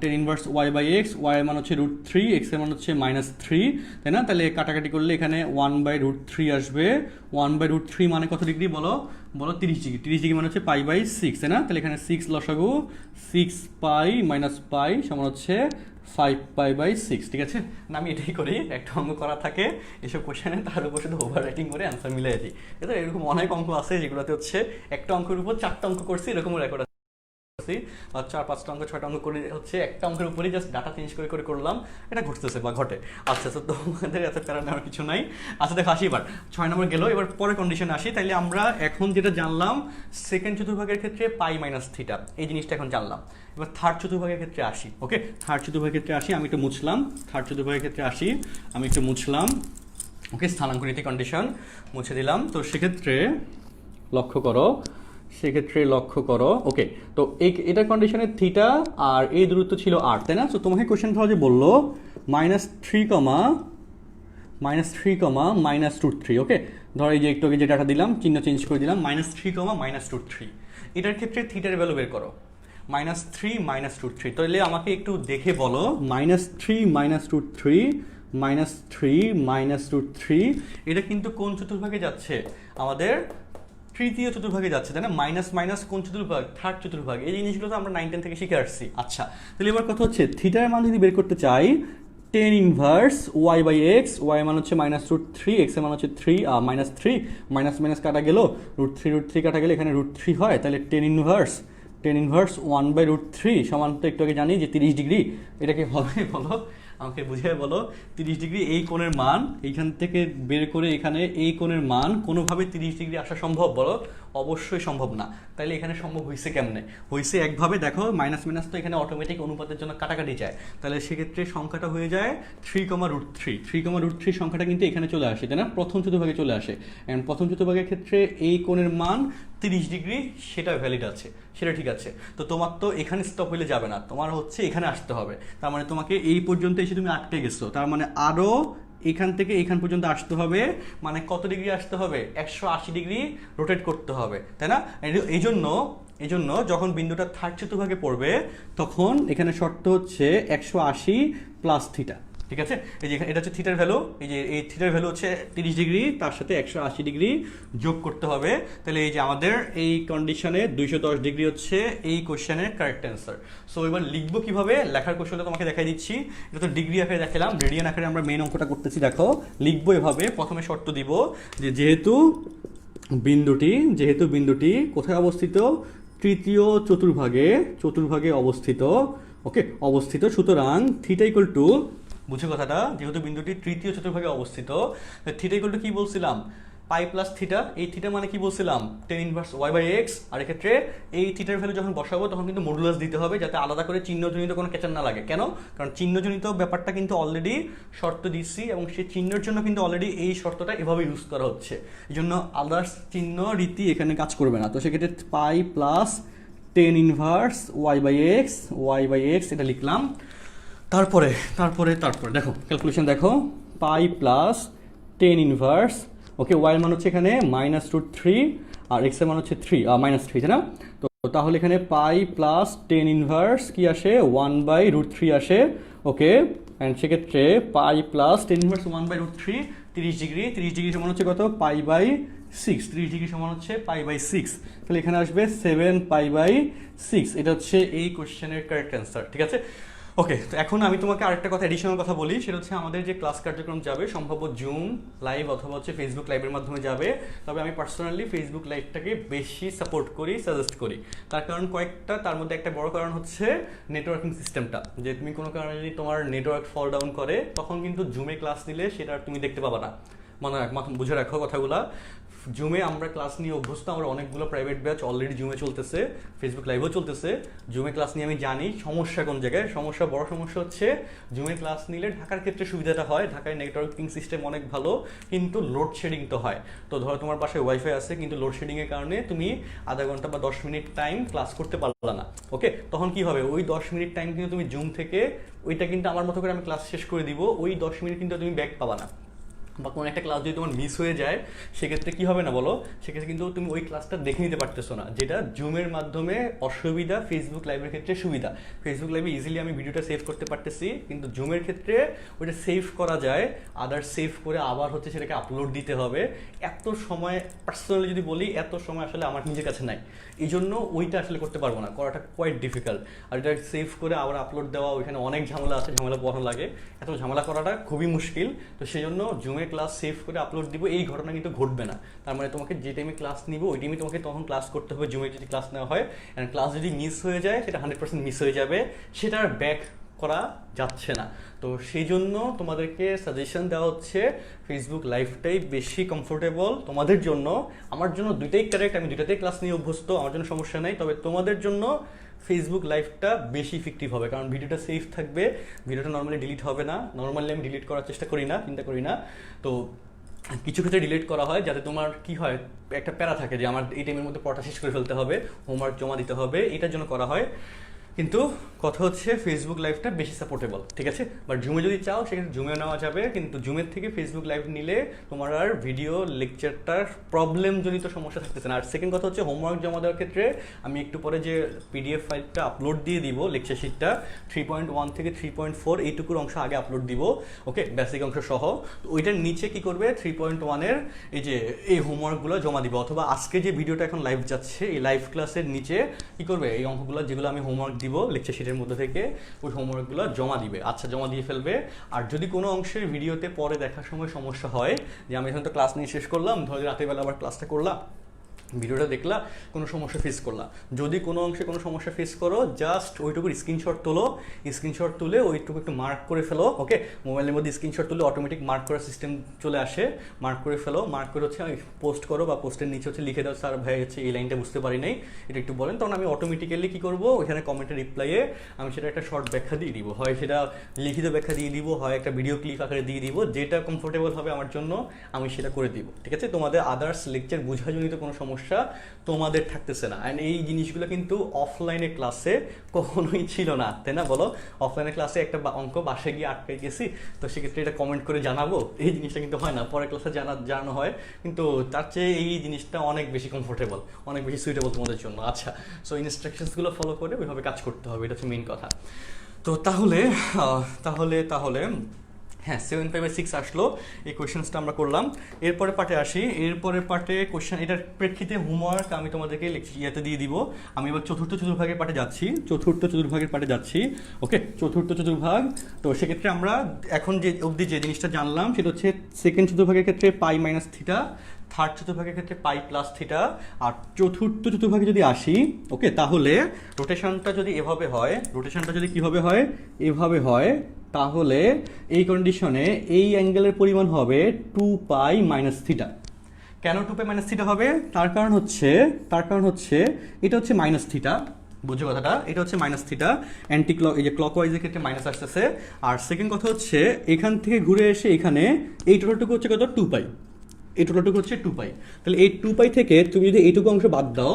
টেন ইনভার্স y/x, y এর মান হচ্ছে √3, x এর মান হচ্ছে -3, তাই না? তাহলে কাটাকাটি করলে এখানে 1/√3 আসবে। 1/√3 মানে কত ডিগ্রি বলো? বলো 30 ডিগ্রি। 30 ডিগ্রি মানে হচ্ছে π/6, তাই না? তাহলে এখানে 6 লসাগু, 6π - π সমান হচ্ছে 5π/6। ঠিক আছে না? আমি এটাই করি, একটা অঙ্ক করা থাকে এসব কোশ্চেনে, তার উপর শুধু ওভার রাইটিং করে অ্যান্সার মিলিয়ে দিই। এটা এরকম অনেক অঙ্ক আছে যেগুলোতে হচ্ছে একটা অঙ্কের উপর 4টা অঙ্ক করছি, এরকম রেকর্ড আছে, 4-5টা অঙ্ক 6টা অঙ্ক করে হচ্ছে একটা অঙ্কের উপরেই জাস্ট ডাটা চেঞ্জ করে করে করলাম, এটা ঘটতেছে বা ঘটে। আচ্ছা, তো তোমাদের এত প্যারা নেওয়ার কিছু নাই। আচ্ছা দেখো আসি, এবার 6 নম্বর গেল, এবার পরে কন্ডিশনে আসি। তাইলে আমরা এখন যেটা জানলাম সেকেন্ড চতুর্ভাগের ক্ষেত্রে π-θ, এই জিনিসটা এখন জানলাম। এবার থার্ড চতুর্ভাগের ক্ষেত্রে আসি। ওকে, থার্ড চতুর্ভাগের ক্ষেত্রে আসি, আমি একটু মুছলাম। থার্ড চতুর্ভাগের ক্ষেত্রে আসি, আমি একটু মুছলাম। ওকে, স্থানাঙ্ক নীতি কন্ডিশন মুছে দিলাম। তো সেক্ষেত্রে লক্ষ্য করো, ওকে, তো এটার কন্ডিশনে থিটা আর এই দূরত্ব ছিল r, তাই না? তো তোমাকে কোশ্চেন সহজে বললো -3, -3, ওকে। ধরো এই যে একটু আগে যে ডাটা দিলাম, চিহ্ন চেঞ্জ করে দিলাম, -3, -√3। এটার ক্ষেত্রে থিটার ভ্যালু বের করো, -3, -√3। তাহলে আমাকে একটু দেখে বলো, -3, -√3, -3, -√3, এটা কিন্তু কোন চতুর্ভাগে যাচ্ছে? আমাদের তৃতীয় চতুর্ভাগে যাচ্ছে, তাই না? মাইনাস মাইনাস কোন চতুর্ভাগ? থার্ড চতুর্ভাগ। এই জিনিসগুলো তো আমরা 9-10 থেকে শিখে আসছি। আচ্ছা, তাহলে এবার কথা হচ্ছে থিটার মান যদি বের করতে চাই, টেন ইনভার্স y/x, y মান হচ্ছে -√3, x এর মান হচ্ছে -3, মাইনাস মাইনাস কাটা গেল, √3 কাটা গেলে এখানে √3 হয়, তাহলে টেন ইনভার্স 1/√3 সমান তো একটু আগে জানি যে 30 ডিগ্রি। এটা কি হবে বলো? আমাকে বুঝিয়ে বলো। 30 ডিগ্রি এই কোণের মান এইখান থেকে বের করে এখানে এই কোণের মান কোনোভাবে 30 ডিগ্রি আসা সম্ভব বলো? অবশ্যই সম্ভব না। তাহলে এখানে সম্ভব হয়েছে কেমনে? হয়েছে একভাবে, দেখো মাইনাস মাইনাস তো এখানে অটোমেটিক অনুপাতের জন্য কাটাকাটি যায়, তাহলে সেক্ষেত্রে সংখ্যাটা হয়ে যায় 3,√3। 3,√3 সংখ্যাটা কিন্তু এখানে চলে আসে, তাই না? প্রথম চতুর্ভাগে চলে আসে। এবং প্রথম চতুর্ভাগের ক্ষেত্রে এই কোণের মান 30 ডিগ্রি, সেটা ভ্যালিড আছে, সেটা ঠিক আছে। তো তোমার তো এখানে স্টপ হলে যাবে না, তোমার হচ্ছে এখানে আসতে হবে। তার মানে তোমাকে এই পর্যন্ত এসে তুমি আটকে গেছো, তার মানে আরও এখান থেকে এখান পর্যন্ত আসতে হবে। মানে কত ডিগ্রি আসতে হবে? 180 ডিগ্রি রোটেট করতে হবে, তাই না? এই জন্য যখন বিন্দুটা থার্ড চতুর্ভাগে পড়বে তখন এখানে শর্ত হচ্ছে 180 প্লাস থিটা। ঠিক আছে, এই যে এটা হচ্ছে থিটার ভ্যালু, এই যে এই থিটার ভ্যালু হচ্ছে 30 ডিগ্রি, তার সাথে 180 ডিগ্রি যোগ করতে হবে। তাহলে এই যে আমাদের এই কন্ডিশনে 210 ডিগ্রি হচ্ছে এই কোশ্চেনের কারেক্ট অ্যান্সার। সো এবার লিখবো কিভাবে, লেখার কৌশলটা তোমাকে দেখাই দিচ্ছি। এটা তো ডিগ্রি আকারে দেখালাম, রেডিয়ান আকারে আমরা মেইন অঙ্কটা করতেছি। দেখো লিখবো এভাবে, প্রথমে শর্ত দিব যে যেহেতু বিন্দুটি কোথায় অবস্থিত? তৃতীয় চতুর্ভাগে অবস্থিত। ওকে, অবস্থিত, সুতরাং থিটা ইকুয়াল টু, বুঝে কথাটা, যেহেতু বিন্দুটি তৃতীয় চতুর্ভাগে অবস্থিত, থিটা ইকুয়াল টু কি বলছিলাম? পাই প্লাস থিটা। এই থিটা মানে কি বলছিলাম? Ten inverse y/x। আর এক্ষেত্রে এই থিটার ভ্যালু যখন বসাবো তখন কিন্তু মডুলাস দিতে হবে, যাতে আলাদা করে চিহ্নজনিত কোনো ক্যাচার না লাগে। কেন? কারণ চিহ্নজনিত ব্যাপারটা কিন্তু অলরেডি শর্ত দিচ্ছি, এবং সেই চিহ্নের জন্য কিন্তু অলরেডি এই শর্তটা এভাবে ইউজ করা হচ্ছে, এই জন্য আদার্স চিহ্ন রীতি এখানে কাজ করবে না। তো সেক্ষেত্রে পাই প্লাস টেন ইনভার্স y/x এটা লিখলাম। তারপরে দেখো ক্যালকুলেশন, দেখো পাই প্লাস টেন ইনভার্স, ওকে, ওয়াই এর মান হচ্ছে এখানে -√3 আর এক্স এর মান হচ্ছে -3, তাই না? তো তাহলে এখানে পাই প্লাস টেন ইনভার্স কি আসে? 1/√3 আসে। ওকে, অ্যান্ড সেক্ষেত্রে পাই প্লাস টেন ইনভার্স 1/√3, 30 ডিগ্রি সমান হচ্ছে কত? π/6, 6, 30 ডিগ্রি সমান হচ্ছে π/6, তাহলে এখানে আসবে 7 π/6। এটা হচ্ছে এই কোশ্চেনের কারেক্ট অ্যান্সার, ঠিক আছে। ওকে, তো এখন আমি তোমাকে আরেকটা কথা, এডিশনাল কথা বলি, সেটা হচ্ছে আমাদের যে ক্লাস কার্যক্রম যাবে সম্ভবত জুম লাইভ অথবা হচ্ছে ফেসবুক লাইভের মাধ্যমে যাবে। তবে আমি পার্সোনালি ফেসবুক লাইভটাকে বেশি সাপোর্ট করি, সাজেস্ট করি। তার কারণ কয়েকটা, তার মধ্যে একটা বড় কারণ হচ্ছে নেটওয়ার্কিং সিস্টেমটা। যে তুমি কোনো কারণে যদি তোমার নেটওয়ার্ক ফল ডাউন করে, তখন কিন্তু জুমে ক্লাস নিলে সেটা আর তুমি দেখতে পাবা না। মানে একমাত্র বুঝে রাখো কথাগুলা। জুমে আমরা ক্লাস নিয়ে অভ্যস্ত, আমরা অনেকগুলো প্রাইভেট ব্যাচ অলরেডি জুমে চলতেছে, ফেসবুক লাইভও চলতেছে। জুমে ক্লাস নিয়ে আমি জানি সমস্যা কোন জায়গায়। বড় সমস্যা হচ্ছে জুমে ক্লাস নিলে ঢাকার ক্ষেত্রে সুবিধাটা হয়, ঢাকায় নেটওয়ার্কিং সিস্টেম অনেক ভালো, কিন্তু লোডশেডিং তো হয়। তো ধরো তোমার পাশে ওয়াইফাই আছে, কিন্তু লোডশেডিংয়ের কারণে তুমি আধা ঘন্টা বা 10 মিনিট টাইম ক্লাস করতে পারলা না। ওকে, তখন কি হবে? ওই 10 মিনিট টাইম কিন্তু তুমি জুম থেকে, ওইটা কিন্তু আমার মতো করে আমি ক্লাস শেষ করে দিব, ওই 10 মিনিট কিন্তু তুমি ব্যাক পাবা না। বা কোনো একটা ক্লাস যদি তোমার মিস হয়ে যায়, সেক্ষেত্রে কী হবে না বলো? সেক্ষেত্রে কিন্তু তুমি ওই ক্লাসটা দেখে নিতে পারতেছো না, যেটা জুমের মাধ্যমে অসুবিধা, ফেসবুক লাইভের ক্ষেত্রে সুবিধা। ফেসবুক লাইভে ইজিলি আমি ভিডিওটা সেভ করতে পারতেছি, কিন্তু জুমের ক্ষেত্রে ওইটা সেভ করা যায়, আদার সেভ করে আবার হচ্ছে সেটাকে আপলোড দিতে হবে। এত সময়, পার্সোনালি যদি বলি, এত সময় আসলে আমার নিজের কাছে নাই। এই জন্য ওইটা আসলে করতে পারবো না, করাটা কোয়াইট ডিফিকাল্ট। আর এটা সেভ করে আবার আপলোড দেওয়া, ওইখানে অনেক ঝামেলা আছে, ঝামেলা পড়ানো লাগে, এত ঝামেলা করাটা খুবই মুশকিল। তো সেই জন্য জুমে ক্লাস সেভ করে আপলোড দিব, এই ঘটনা কিন্তু ঘটবে না। তার মানে তোমাকে যে টাইমে ক্লাস নিব, ওই টাইমে তোমাকে তখন ক্লাস করতে হবে জুমে যদি ক্লাস নেওয়া হয়। অ্যান্ড ক্লাস যদি মিস হয়ে যায়, সেটা 100% মিস হয়ে যাবে, সেটা আর ব্যাক করা যাচ্ছে না। তো সেই জন্য তোমাদেরকে সাজেশন দেওয়া হচ্ছে ফেসবুক লাইভটাই বেশি কমফোর্টেবল তোমাদের জন্য। আমার জন্য দুইটাই কারেক্ট, আমি দুইটাতেই ক্লাস নিয়ে অভ্যস্ত, আমার জন্য সমস্যা নেই। তবে তোমাদের জন্য ফেসবুক লাইভটা বেশি ইফেক্টিভ হবে, কারণ ভিডিওটা সেফ থাকবে, ভিডিওটা নর্মালি ডিলিট হবে না। নর্মালি আমি ডিলিট করার চেষ্টা করি না, চিন্তা করি না। তো কিছু ক্ষেত্রে ডিলিট করা হয়, যাতে তোমার কি হয়, একটা প্যারা থাকে যে আমার এই টাইমের মধ্যে পড়া শেষ করে ফেলতে হবে, হোমওয়ার্ক জমা দিতে হবে, এটার জন্য করা হয়। কিন্তু কথা হচ্ছে ফেসবুক লাইভটা বেশি সাপোর্টেবল, ঠিক আছে। বাট জুমে যদি চাও, সেক্ষেত্রে জুমেও নেওয়া যাবে, কিন্তু জুমের থেকে ফেসবুক লাইভ নিলে তোমার আর ভিডিও লেকচারটার প্রবলেমজনিত সমস্যা থাকতেছে না। আর সেকেন্ড কথা হচ্ছে হোমওয়ার্ক জমা দেওয়ার ক্ষেত্রে আমি একটু পরে যে পিডিএফ ফাইলটা আপলোড দিয়ে দিব, লেকচার শিটটা 3.1 থেকে 3.4 এইটুকুর অংশ আগে আপলোড দিব, ওকে, বেসিক অংশ সহ। তো ওইটার নিচে কি করবে, 3.1-এর এই হোমওয়ার্কগুলো জমা দিব, অথবা আজকে যে ভিডিওটা এখন লাইভ যাচ্ছে, এই লাইভ ক্লাসের নিচে কি করবে, এই অঙ্কগুলো যেগুলো আমি হোমওয়ার্ক দিব লেকচার শিটের মধ্যে থেকে, ওই হোমওয়ার্কগুলো জমা দিবে। আচ্ছা, জমা দিয়ে ফেলবে। আর যদি কোনো অংশের ভিডিওতে পরে দেখার সময় সমস্যা হয়, যে আমি এখন তো ক্লাস নিয়ে শেষ করলাম, ধরো রাতের বেলা আবার ক্লাসটা করলাম, ভিডিওটা দেখলা, কোনো সমস্যা ফেস করলা, যদি কোনো অংশে কোনো সমস্যা ফেস করো, জাস্ট ওইটুকুর স্ক্রিনশট তোলো, স্ক্রিনশট তুলে ওইটুকু একটু মার্ক করে ফেলো, ওকে। মোবাইলের মধ্যে স্ক্রিনশট তুলে অটোমেটিক মার্ক করার সিস্টেম চলে আসে, মার্ক করে ফেলো, মার্ক করে হচ্ছে পোস্ট করো, বা পোস্টের নিচে হচ্ছে লিখে দাও, স্যার ভাই হচ্ছে এই লাইনটা বুঝতে পারি নাই, এটা একটু বলেন। তখন আমি অটোমেটিক্যালি কী করবো, ওইখানে কমেন্টের রিপ্লাইয়ে আমি সেটা একটা শর্ট ব্যাখ্যা দিয়ে দিব, হয় সেটা লিখিত ব্যাখ্যা দিয়ে দিব, হয় একটা ভিডিও ক্লিপ আকারে দিয়ে দিব, যেটা কমফোর্টেবল হবে আমার জন্য আমি সেটা করে দিব, ঠিক আছে। তোমাদের আদার্স লেকচার বোঝাজনিত কোনো সমস্যা তোমাদের থাকতেছে না। অ্যান্ড এই জিনিসগুলো কিন্তু অফলাইনে ক্লাসে কখনোই ছিল না, তাই না বলো? অফলাইনে ক্লাসে একটা অঙ্ক বাসে গিয়ে আটকে গেছি, তো সেক্ষেত্রে এটা কমেন্ট করে জানাবো, এই জিনিসটা কিন্তু হয় না, পরে ক্লাসে জানানো হয়। কিন্তু তার চেয়ে এই জিনিসটা অনেক বেশি কমফোর্টেবল, অনেক বেশি সুইটেবল তোমাদের জন্য। আচ্ছা, সো ইনস্ট্রাকশনসগুলো ফলো করে ওইভাবে কাজ করতে হবে, এটা হচ্ছে মেইন কথা। তো তাহলে হ্যাঁ, 7/6 আসলো, এই কোয়েশ্চেন্সটা আমরা করলাম। এরপরে পার্টে আসি, এরপরের পার্টে কোয়েশ্চেন, এটার প্রেক্ষিতে হোমওয়ার্ক আমি তোমাদেরকে ইয়েতে দিয়ে দিব। আমি এবার চতুর্থ চতুর্ভাগের পার্টে যাচ্ছি, ওকে, চতুর্থ চতুর্ভাগ। তো সেক্ষেত্রে আমরা এখন যে অবধি যে জিনিসটা জানলাম, সেটা হচ্ছে সেকেন্ড চতুর্ভাগের ক্ষেত্রে পাই মাইনাস থিটা, থার্ড চতুর্ভাগের ক্ষেত্রে পাই প্লাস থিটা। আর চতুর্থ চতুর্ভাগে যদি আসি, ওকে, তাহলে রোটেশনটা যদি এভাবে হয়, রোটেশনটা যদি কীভাবে হয়, এভাবে হয়, তাহলে এই কন্ডিশনে এই অ্যাঙ্গেলের পরিমাণ হবে 2π মাইনাস থিটা। কেন 2π মাইনাস থিটা হবে? তার কারণ হচ্ছে এটা হচ্ছে মাইনাস থিটা, বুঝছো কথাটা, এটা হচ্ছে মাইনাস থিটা, এই যে ক্লকওয়াইজের ক্ষেত্রে মাইনাস আসতেছে। আর সেকেন্ড কথা হচ্ছে এখান থেকে ঘুরে এসে এখানে এই টোটালটুকু হচ্ছে কত, 2π, এই টোটালটুকু হচ্ছে 2π। তাহলে এই 2π থেকে তুমি যদি এইটুকু অংশ বাদ দাও,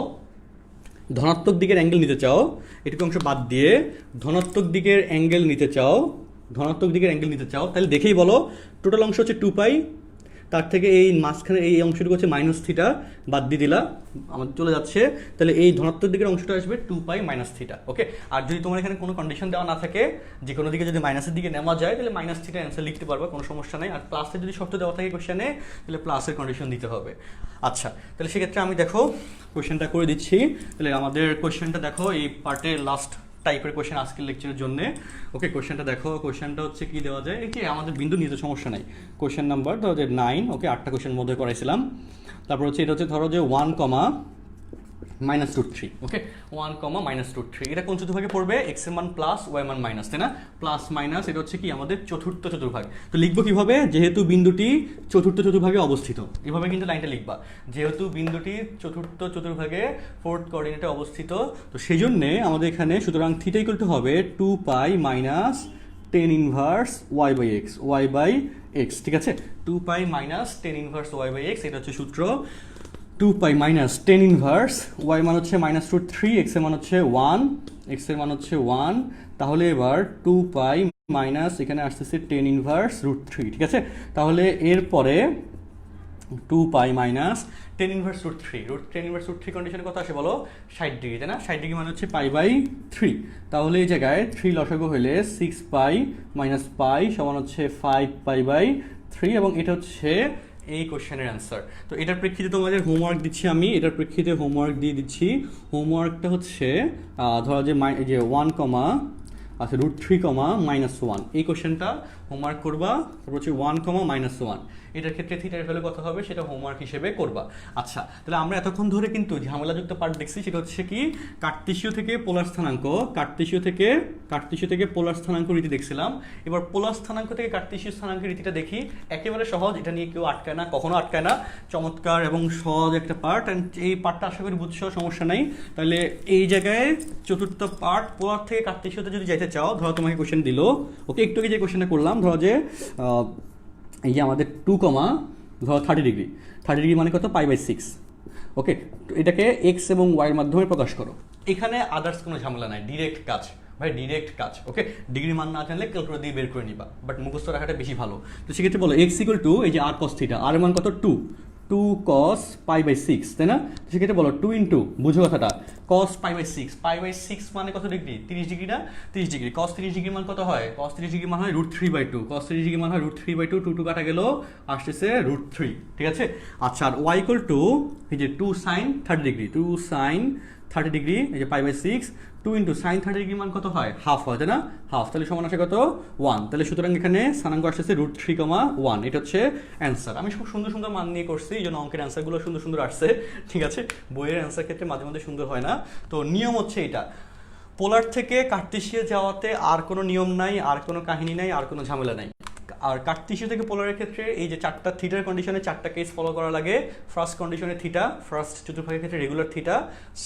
ধনাত্মক দিকের অ্যাঙ্গেল নিতে চাও, এটুকু অংশ বাদ দিয়ে ধনাত্মক দিকের অ্যাঙ্গেল নিতে চাও, তাহলে দেখেই বলো টোটাল অংশ হচ্ছে 2π, তার থেকে এই মাঝখানে এই অংশটুকু হচ্ছে মাইনাস থিটা বাদ দিয়ে দিলা, আমাদের চলে যাচ্ছে, তাহলে এই ধনাত্মক দিকের অংশটা আসবে 2 পাই মাইনাস থিটা। ওকে, আর যদি তোমার এখানে কোনো কন্ডিশন দেওয়া না থাকে, যে কোনো দিকে যদি মাইনাসের দিকে নেওয়া যায় তাহলে মাইনাস থিটা অ্যান্সার লিখতে পারবে, কোনো সমস্যা নেই। আর প্লাসের যদি শর্ত দেওয়া থাকে কোশ্চেনে তাহলে প্লাসের কন্ডিশন দিতে হবে। আচ্ছা, তাহলে সেক্ষেত্রে আমি দেখো কোশ্চেনটা করে দিচ্ছি। তাহলে আমাদের কোশ্চেনটা দেখো এই পার্টের লাস্ট টাইপের কোশ্চেন আজকের লেকচারের জন্য। ওকে, কোশ্চেনটা দেখো, কোশ্চেনটা হচ্ছে কি দেওয়া যায়, এই যে আমাদের বিন্দু নিয়ে তো সমস্যা নাই। কোশ্চেন নাম্বার ধরো যে 9, ওকে 8টা কোশ্চেন মধ্যে করাইছিলাম। তারপর হচ্ছে এটা হচ্ছে ধরো যে 1, -√3, ওকে 1, -√3, এটা কোন চতুর্ভাগে পড়বে? এক্স এর মান প্লাস, ওয়াই মান মাইনাস, তাই না? প্লাস মাইনাস, এটা হচ্ছে কি আমাদের চতুর্থ চতুর্ভাগ। তো লিখবো কিভাবে? যেহেতু বিন্দুটি চতুর্থ চতুর্ভাগে অবস্থিত, এভাবে কিন্তু লাইনটা লিখবা, যেহেতু বিন্দুটি চতুর্থ চতুর্ভাগে ফোর্থ কোঅর্ডিনেটে অবস্থিত, তো সেই জন্যে আমাদের এখানে সুতরাং থিটা ইকুয়াল টু হবে 2 pi minus tan inverse Y by X, ঠিক আছে? 2 pi minus tan inverse Y by X, এটা হচ্ছে সূত্র। 2 pi minus tan inverse Y মান হচ্ছে -√3, এক্স এর মান হচ্ছে 1, তাহলে এবার 2 পাই মাইনাস এখানে আসতেছে টেন ইনভার্স √3, ঠিক আছে? তাহলে এরপরে 2 পাই মাইনাস টেন ইনভার্স √3 কন্ডিশনে কত আসে বলো? 60 ডিগ্রি, তাই না? 60 ডিগ্রি মানে হচ্ছে π/3, তাহলে এই জায়গায় 3 লসাগু হলে 6 পাই মাইনাস পাই সমান হচ্ছে 5 π/3, এবং এটা হচ্ছে এই কোশ্চেনের অ্যান্সার। তো এটার প্রেক্ষিতে তোমাদের হোমওয়ার্ক দিচ্ছি আমি, এটার প্রেক্ষিতে হোমওয়ার্ক দিয়ে দিচ্ছি। হোমওয়ার্কটা হচ্ছে ধরো যে 1, আচ্ছা √3, -1, এই কোশ্চেনটা হোমওয়ার্ক করবা। তারপর হচ্ছে 1, -1, এটার ক্ষেত্রে থিটার ভ্যালু কত হবে সেটা হোমওয়ার্ক হিসেবে করবা। আচ্ছা, তাহলে আমরা এতক্ষণ ধরে কিন্তু ঝামেলাযুক্ত পার্ট দেখছি, সেটা হচ্ছে কি কার্টেসীয় থেকে পোলার স্থানাঙ্ক, কার্টেসীয় থেকে পোলার স্থানাঙ্ক রীতি দেখছিলাম। এবার পোলার স্থানাঙ্ক থেকে কার্টেসীয় স্থানাঙ্কের রীতিটা দেখি, একেবারে সহজ, এটা নিয়ে কেউ আটকায় না, কখনো আটকায় না, চমৎকার এবং সহজ একটা পার্ট। অ্যান্ড এই পার্টটা আশা করি বুঝছো, সমস্যা নাই। তাহলে এই জায়গায় চতুর্থ পার্ট, পোলার থেকে কার্টেসীয়তে যদি যাইতে চাও, ধরো তোমাকে কোশ্চেন দিল, ওকে একটু আগে যে কোশ্চেনটা করলাম, ধরো যে এই যে আমাদের 2, ধরো 30 ডিগ্রি মানে কত? π/6, ওকে, এটাকে এক্স এবং ওয়াইয়ের মাধ্যমে প্রকাশ করো। এখানে আদার্স কোনো ঝামেলা নাই, ডিরেক্ট কাজ ভাই, ডিরেক্ট কাজ। ওকে, ডিগ্রি মান না জানলে ক্যালকুলেটর দিয়ে বের করে নিবা, বাট মুখস্থ রাখাটা বেশি ভালো। তো সেক্ষেত্রে বলো এক্স ইকুয়াল টু এই যে r cos থিটা, আর এর মান কত? 2 cos π/6, তাই না? সেক্ষেত্রে বলো 2 ইন্টু, বুঝো কথাটা, cos π/6 মানে কত ডিগ্রি? 30 ডিগ্রি না? 30 ডিগ্রি। cos 30 ডিগ্রি মান কত হয়? cos 30 ডিগ্রি মান হয় √3/2, cos 30 ডিগ্রি মান হয় √3/2, 2 কাটা গেল, আসতেছে √3, ঠিক আছে? আচ্ছা, আর y ইকুয়াল টু এই যে 2 sin 30 ডিগ্রি, এই যে π/6, 2 ইন্টু সাইন 30 ডিগ্রি মান কত হয়? হাফ হয়, তাই না? হাফ, তাহলে সমান আসে কত? 1। তাহলে সুতরাং এখানে স্থানাঙ্ক আসছে √3, 1, এটা হচ্ছে অ্যান্সার। আমি খুব সুন্দর সুন্দর মান নিয়ে করছি, এই জন্য অঙ্কের অ্যান্সারগুলো সুন্দর সুন্দর আসছে, ঠিক আছে? বইয়ের অ্যান্সার ক্ষেত্রে মাঝে মাঝে সুন্দর হয় না। তো নিয়ম হচ্ছে এটা, পোলার থেকে কার্টেসীয় যাওয়াতে আর কোনো নিয়ম নাই, আর কোনো কাহিনী নাই, আর কোনো ঝামেলা নাই। আর কার্টেসীয় থেকে পোলারের ক্ষেত্রে এই যে 4টা থিটার কন্ডিশনে 4টা কেস ফলো করা লাগে। ফার্স্ট কন্ডিশনে থিটা, ফার্স্ট চতুর্ভাগের ক্ষেত্রে রেগুলার থিটা,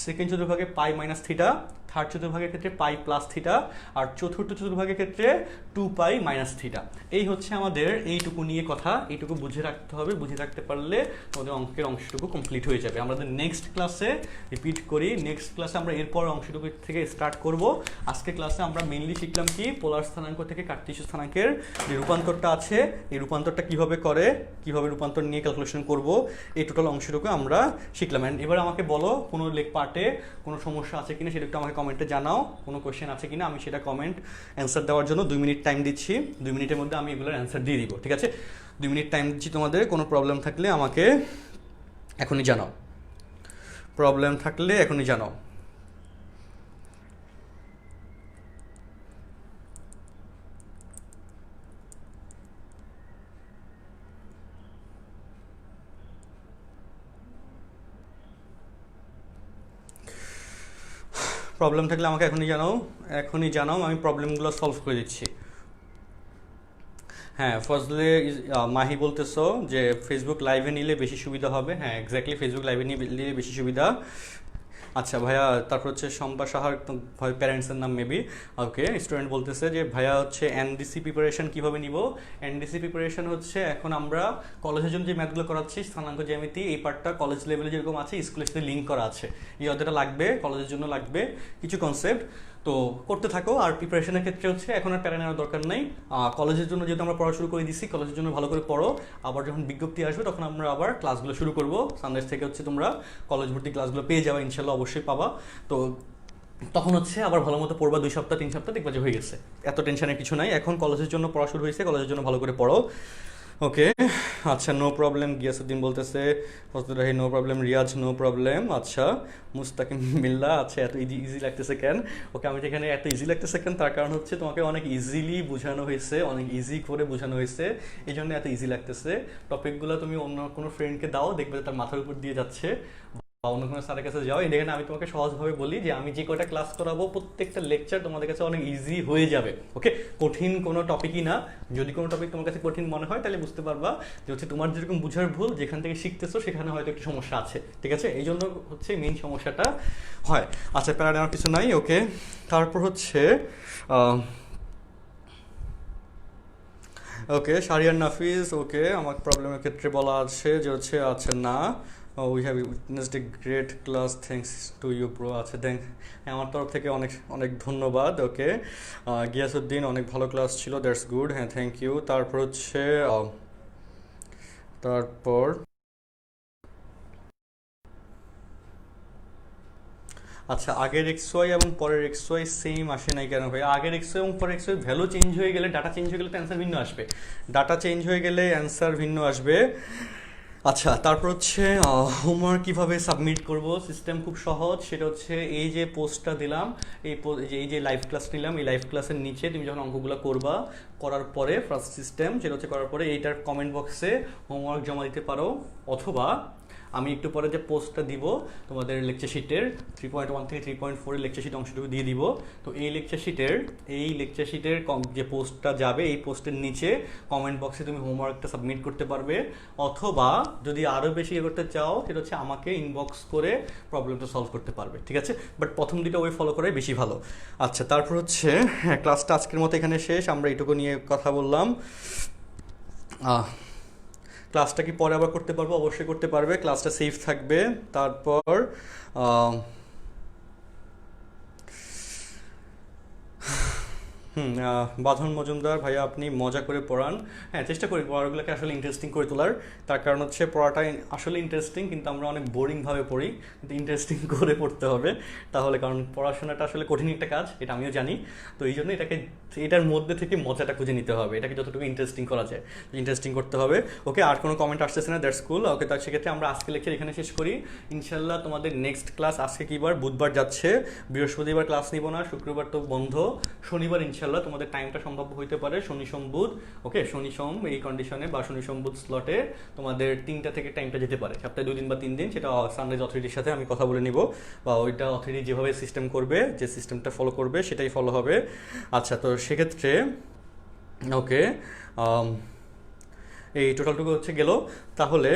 সেকেন্ড চতুর্ভাগে পাই মাইনাস থিটা, থার্ড চতুর্ভাগের ক্ষেত্রে পাই প্লাস থিটা, আর চতুর্থ চতুর্ভাগের ক্ষেত্রে 2 পাই মাইনাস থিটা। এই হচ্ছে আমাদের এইটুকু নিয়ে কথা, এইটুকু বুঝে রাখতে হবে, বুঝে রাখতে পারলে আমাদের অঙ্কের অংশটুকু কমপ্লিট হয়ে যাবে। আমাদের নেক্সট ক্লাসে রিপিট করি, নেক্সট ক্লাসে আমরা এরপর অংশটুকু থেকে স্টার্ট করব। আজকে ক্লাসে আমরা মেইনলি শিখলাম কি পোলার স্থানাঙ্ক থেকে কার্টেসীয় স্থানাঙ্কের যে রূপান্তরটা আছে, এই রূপান্তরটা কিভাবে করে, কিভাবে রূপান্তর নিয়ে ক্যালকুলেশন করব, এই টোটাল অংশটুকু আমরা শিখলাম। এন্ড এবার আমাকে বলো কোনো পার্টে কোনো সমস্যা আছে কিনা, সেটা একটু আমাকে কমেন্টে জানাও, কোনো কোশ্চেন আছে কিনা। আমি সেটা কমেন্ট অ্যান্সার দেওয়ার জন্য 2 মিনিট টাইম দিচ্ছি, 2 মিনিটের মধ্যে আমি এগুলোর অ্যান্সার দিয়ে দিব, ঠিক আছে? 2 মিনিট টাইম দিচ্ছি তোমাদের। কোনো প্রবলেম থাকলে আমাকে এখনই জানাও, প্রবলেম থাকলে আমাকে এখনই জানাও, আমি প্রবলেমগুলো সলভ করে দিচ্ছি। হ্যাঁ, ফজলে মাহি বলতেছো যে ফেসবুক লাইভে নিলে বেশি সুবিধা হবে। হ্যাঁ, এক্স্যাক্টলি, ফেসবুক লাইভে নিলে বেশি সুবিধা। আচ্ছা ভাইয়া, তারপর হচ্ছে শম্পা সাহার প্যারেন্টসের নাম মেবি। ওকে, স্টুডেন্ট বলতেছে যে ভাইয়া হচ্ছে এনডিসি প্রিপারেশন কীভাবে নিব? এনডিসি প্রিপারেশন হচ্ছে এখন আমরা কলেজের জন্য যে ম্যাথগুলো করাচ্ছি, স্থানাঙ্ক জ্যামিতি, এই পার্টটা কলেজ লেভেলে যেরকম আছে, স্কুলের সাথে লিঙ্ক করা আছে। এই অধ্যায়টা লাগবে, কলেজের জন্য লাগবে কিছু কনসেপ্ট। তো করতে থাকো। আর প্রিপারেশনের ক্ষেত্রে হচ্ছে এখন আর প্যারা নেওয়ার দরকার নাই। কলেজের জন্য যেহেতু আমরা পড়া শুরু করে দিছি, কলেজের জন্য ভালো করে পড়ো। আবার যখন বিজ্ঞপ্তি আসবে তখন আমরা আবার ক্লাসগুলো শুরু করবো। সানডে থেকে হচ্ছে তোমরা কলেজ ভর্তি ক্লাসগুলো পেয়ে যাবে, ইনশাল্লাহ অবশ্যই পাবা। তো তখন হচ্ছে আবার ভালো মতো পড়বা, 2 সপ্তাহ 3 সপ্তাহ দেখবা যে হয়ে গেছে। এত টেনশনের কিছু নাই, এখন কলেজের জন্য পড়া শুরু হয়েছে, কলেজের জন্য ভালো করে পড়ো। ওকে, আচ্ছা, নো প্রবলেম গিয়াসুদ্দিন বলতেছে, Fazlur no problem, Riaz no problem, আচ্ছা, মুস্তাকিম মিল্লা, আচ্ছা এত ইজি লাগতেছে কেন? ওকে, আমি যেখানে এত ইজি লাগতেছে কেন তার কারণ হচ্ছে তোমাকে অনেক ইজিলি বোঝানো হয়েছে, অনেক ইজি করে বোঝানো হয়েছে, এই জন্য এত ইজি লাগতেছে। টপিকগুলো তুমি অন্য কোনো ফ্রেন্ডকে দাও, দেখবে তার মাথার উপর দিয়ে যাচ্ছে, বা অন্য কোনো স্যারের কাছে যাও। এখানে আমি তোমাকে সহজভাবে বলি যে আমি যে কয়টা ক্লাস করাবো প্রত্যেকটা লেকচার তোমাদের কাছে অনেক ইজি হয়ে যাবে। ওকে, কঠিন কোনো টপিকই না। যদি কোনো টপিক তোমার কাছে কঠিন মনে হয় তাহলে বুঝতে পারবা যে হচ্ছে তোমার যেরকম বুঝার ভুল, যেখান থেকে শিখতেছো সেখানে হয়তো একটু সমস্যা আছে, ঠিক আছে? এই জন্য হচ্ছে মেইন সমস্যাটা হয়। আচ্ছা, প্যারা নেওয়ার কিছু নাই। ওকে, তারপর হচ্ছে ওকে, শারিয়ার নাফিজ, ওকে, আমার প্রবলেমের ক্ষেত্রে বলা আছে যে হচ্ছে আচ্ছা না, we have witnessed a great class, thanks to you bro. আচ্ছা, আমার তরফ থেকে অনেক অনেক ধন্যবাদ। ওকে, গিয়াসুদ্দিন, অনেক ভালো ক্লাস ছিল, দ্যাটস গুড, হ্যাঁ থ্যাংক ইউ। তারপর হচ্ছে তারপর আচ্ছা, আগের এক্স ওয়াই এবং পরের এক্স ওয়াই সেম আসে নাই কেন ভাই? আগের এক্স ওয়াই এবং পরের এক্স ওয়াই ভ্যালু চেঞ্জ হয়ে গেলে, ডাটা চেঞ্জ হয়ে গেলে তো অ্যান্সার ভিন্ন আসবে। ডাটা চেঞ্জ হয়ে গেলে অ্যান্সার ভিন্ন আসবে। আচ্ছা, তারপর হচ্ছে হোমওয়ার্ক কীভাবে সাবমিট করব, সিস্টেম খুব সহজ। সেটা হচ্ছে এই যে পোস্টটা দিলাম, এই যে লাইভ ক্লাস নিলাম, এই লাইভ ক্লাসের নিচে তুমি যখন অঙ্কগুলো করবা, করার পরে ফার্স্ট সিস্টেম সেটা হচ্ছে করার পরে এইটার কমেন্ট বক্সে হোমওয়ার্ক জমা দিতে পারো, অথবা আমি একটু পরে যে পোস্টটা দিব তোমাদের লেকচার শিটের 3.1 থেকে 3.4 লেকচার শিট অংশটুকু দিয়ে দিব। তো এই লেকচার শিটের যে পোস্টটা যাবে, এই পোস্টের নিচে কমেন্ট বক্সে তুমি হোমওয়ার্কটা সাবমিট করতে পারবে, অথবা যদি আরও বেশি ইয়ে করতে চাও সেটা হচ্ছে আমাকে ইনবক্স করে প্রবলেমটা সলভ করতে পারবে, ঠিক আছে? বাট প্রথম দুটো ওয়ে ফলো করাই বেশি ভালো। আচ্ছা, তারপর হচ্ছে ক্লাসটা আজকের মতো এখানে শেষ। আমরা এইটুকু নিয়ে কথা বললাম। ক্লাসটা কি পরে আবার করতে পারবো? অবশ্যই করতে পারবে, ক্লাসটা সেফ থাকবে। তারপর বাঁধন মজুমদার ভাইয়া, আপনি মজা করে পড়ান। হ্যাঁ, চেষ্টা করি পড়াগুলোকে আসলে ইন্টারেস্টিং করে তোলার। তার কারণ হচ্ছে পড়াটা আসলে ইন্টারেস্টিং, কিন্তু আমরা অনেক বোরিংভাবে পড়ি, কিন্তু ইন্টারেস্টিং করে পড়তে হবে তাহলে। কারণ পড়াশোনাটা আসলে কঠিন একটা কাজ, এটা আমিও জানি। তো এই জন্য এটার মধ্যে থেকে মজাটা খুঁজে নিতে হবে, এটাকে যতটুকু ইন্টারেস্টিং করা যায় ইন্টারেস্টিং করতে হবে। ওকে, আর কোনো কমেন্ট আসতেছে না, দ্যাটস কুল। ওকে, তার সেক্ষেত্রে আমরা আজকে লেকচার এখানে শেষ করি। ইনশাল্লাহ তোমাদের নেক্সট ক্লাস আজকে কী বার? বুধবার যাচ্ছে। বৃহস্পতিবার ক্লাস নিব না, শুক্রবার তো বন্ধ, শনিবার ইনশাল্লাহ তোমাদের টাইমটা সম্ভব হইতে পারে শনি সোম বুধ। ওকে, শনি সোম এই কন্ডিশনে বা শনি সোম বুধ স্লটে তোমাদের 3টা থেকে টাইমটা যেতে পারে, সপ্তাহে 2 দিন বা 3 দিন। সেটা সানরাইজ অথরিটির সাথে আমি কথা বলে নিব, বা ওইটা অথরিটি যেভাবে সিস্টেম করবে, যে সিস্টেমটা ফলো করবে সেটাই ফলো হবে। আচ্ছা, তো সেক্ষেত্রে ওকে, এই টোটালটুকু হচ্ছে গেল। তাহলে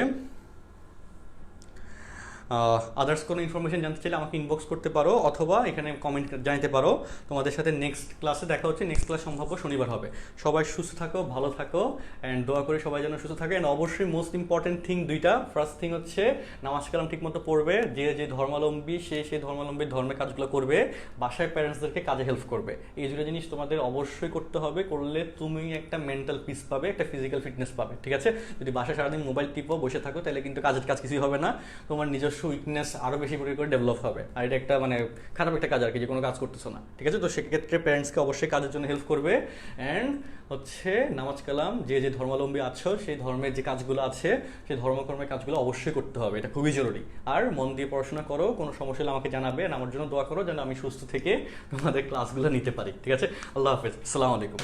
আদার্স কোনো ইনফরমেশন জানতে চাইলে আমাকে ইনবক্স করতে পারো, অথবা এখানে কমেন্ট জানাতে পারো। তোমাদের সাথে নেক্সট ক্লাসে দেখা হচ্ছে। নেক্সট ক্লাস সম্ভাব্য শনিবার হবে। সবাই সুস্থ থাকো, ভালো থাকো, অ্যান্ড দোয়া করে সবাই যেন সুস্থ থাকে। অ্যান্ড অবশ্যই মোস্ট ইম্পর্টেন্ট থিং দুইটা। ফার্স্ট থিং হচ্ছে নামাজ কালাম ঠিক মতো পড়বে, যে ধর্মাবলম্বী সেই ধর্মাবলম্বীর ধর্মের কাজগুলো করবে, বাসায় প্যারেন্টসদেরকে কাজে হেল্প করবে। এই দুটো জিনিস তোমাদের অবশ্যই করতে হবে, করলে তুমি একটা মেন্টাল পিস পাবে, একটা ফিজিক্যাল ফিটনেস পাবে, ঠিক আছে? যদি বাসায় সারাদিন মোবাইল টিপো বসে থাকো তাহলে কিন্তু কাজ কিছুই হবে না, তোমার নিজস্ব উইকনেস আরও বেশি করে ডেভেলপ হবে। আর এটা একটা খারাপ একটা কাজ আর কি, যে কোনো কাজ করতেছো না, ঠিক আছে? তো সেক্ষেত্রে প্যারেন্টসকে অবশ্যই কাজের জন্য হেল্প করবে। অ্যান্ড হচ্ছে নামাজ কালাম যে ধর্মাবলম্বী আছো সেই ধর্মের যে কাজগুলো আছে, সেই ধর্মকর্মের কাজগুলো অবশ্যই করতে হবে, এটা খুবই জরুরি। আর মন দিয়ে পড়াশোনা করো, কোনো সমস্যা হলে আমাকে জানাবে, আর আমার জন্য দোয়া করো যেন আমি সুস্থ থেকে তোমাদের ক্লাসগুলো নিতে পারি, ঠিক আছে? আল্লাহ হাফেজ, আসসালামু আলাইকুম।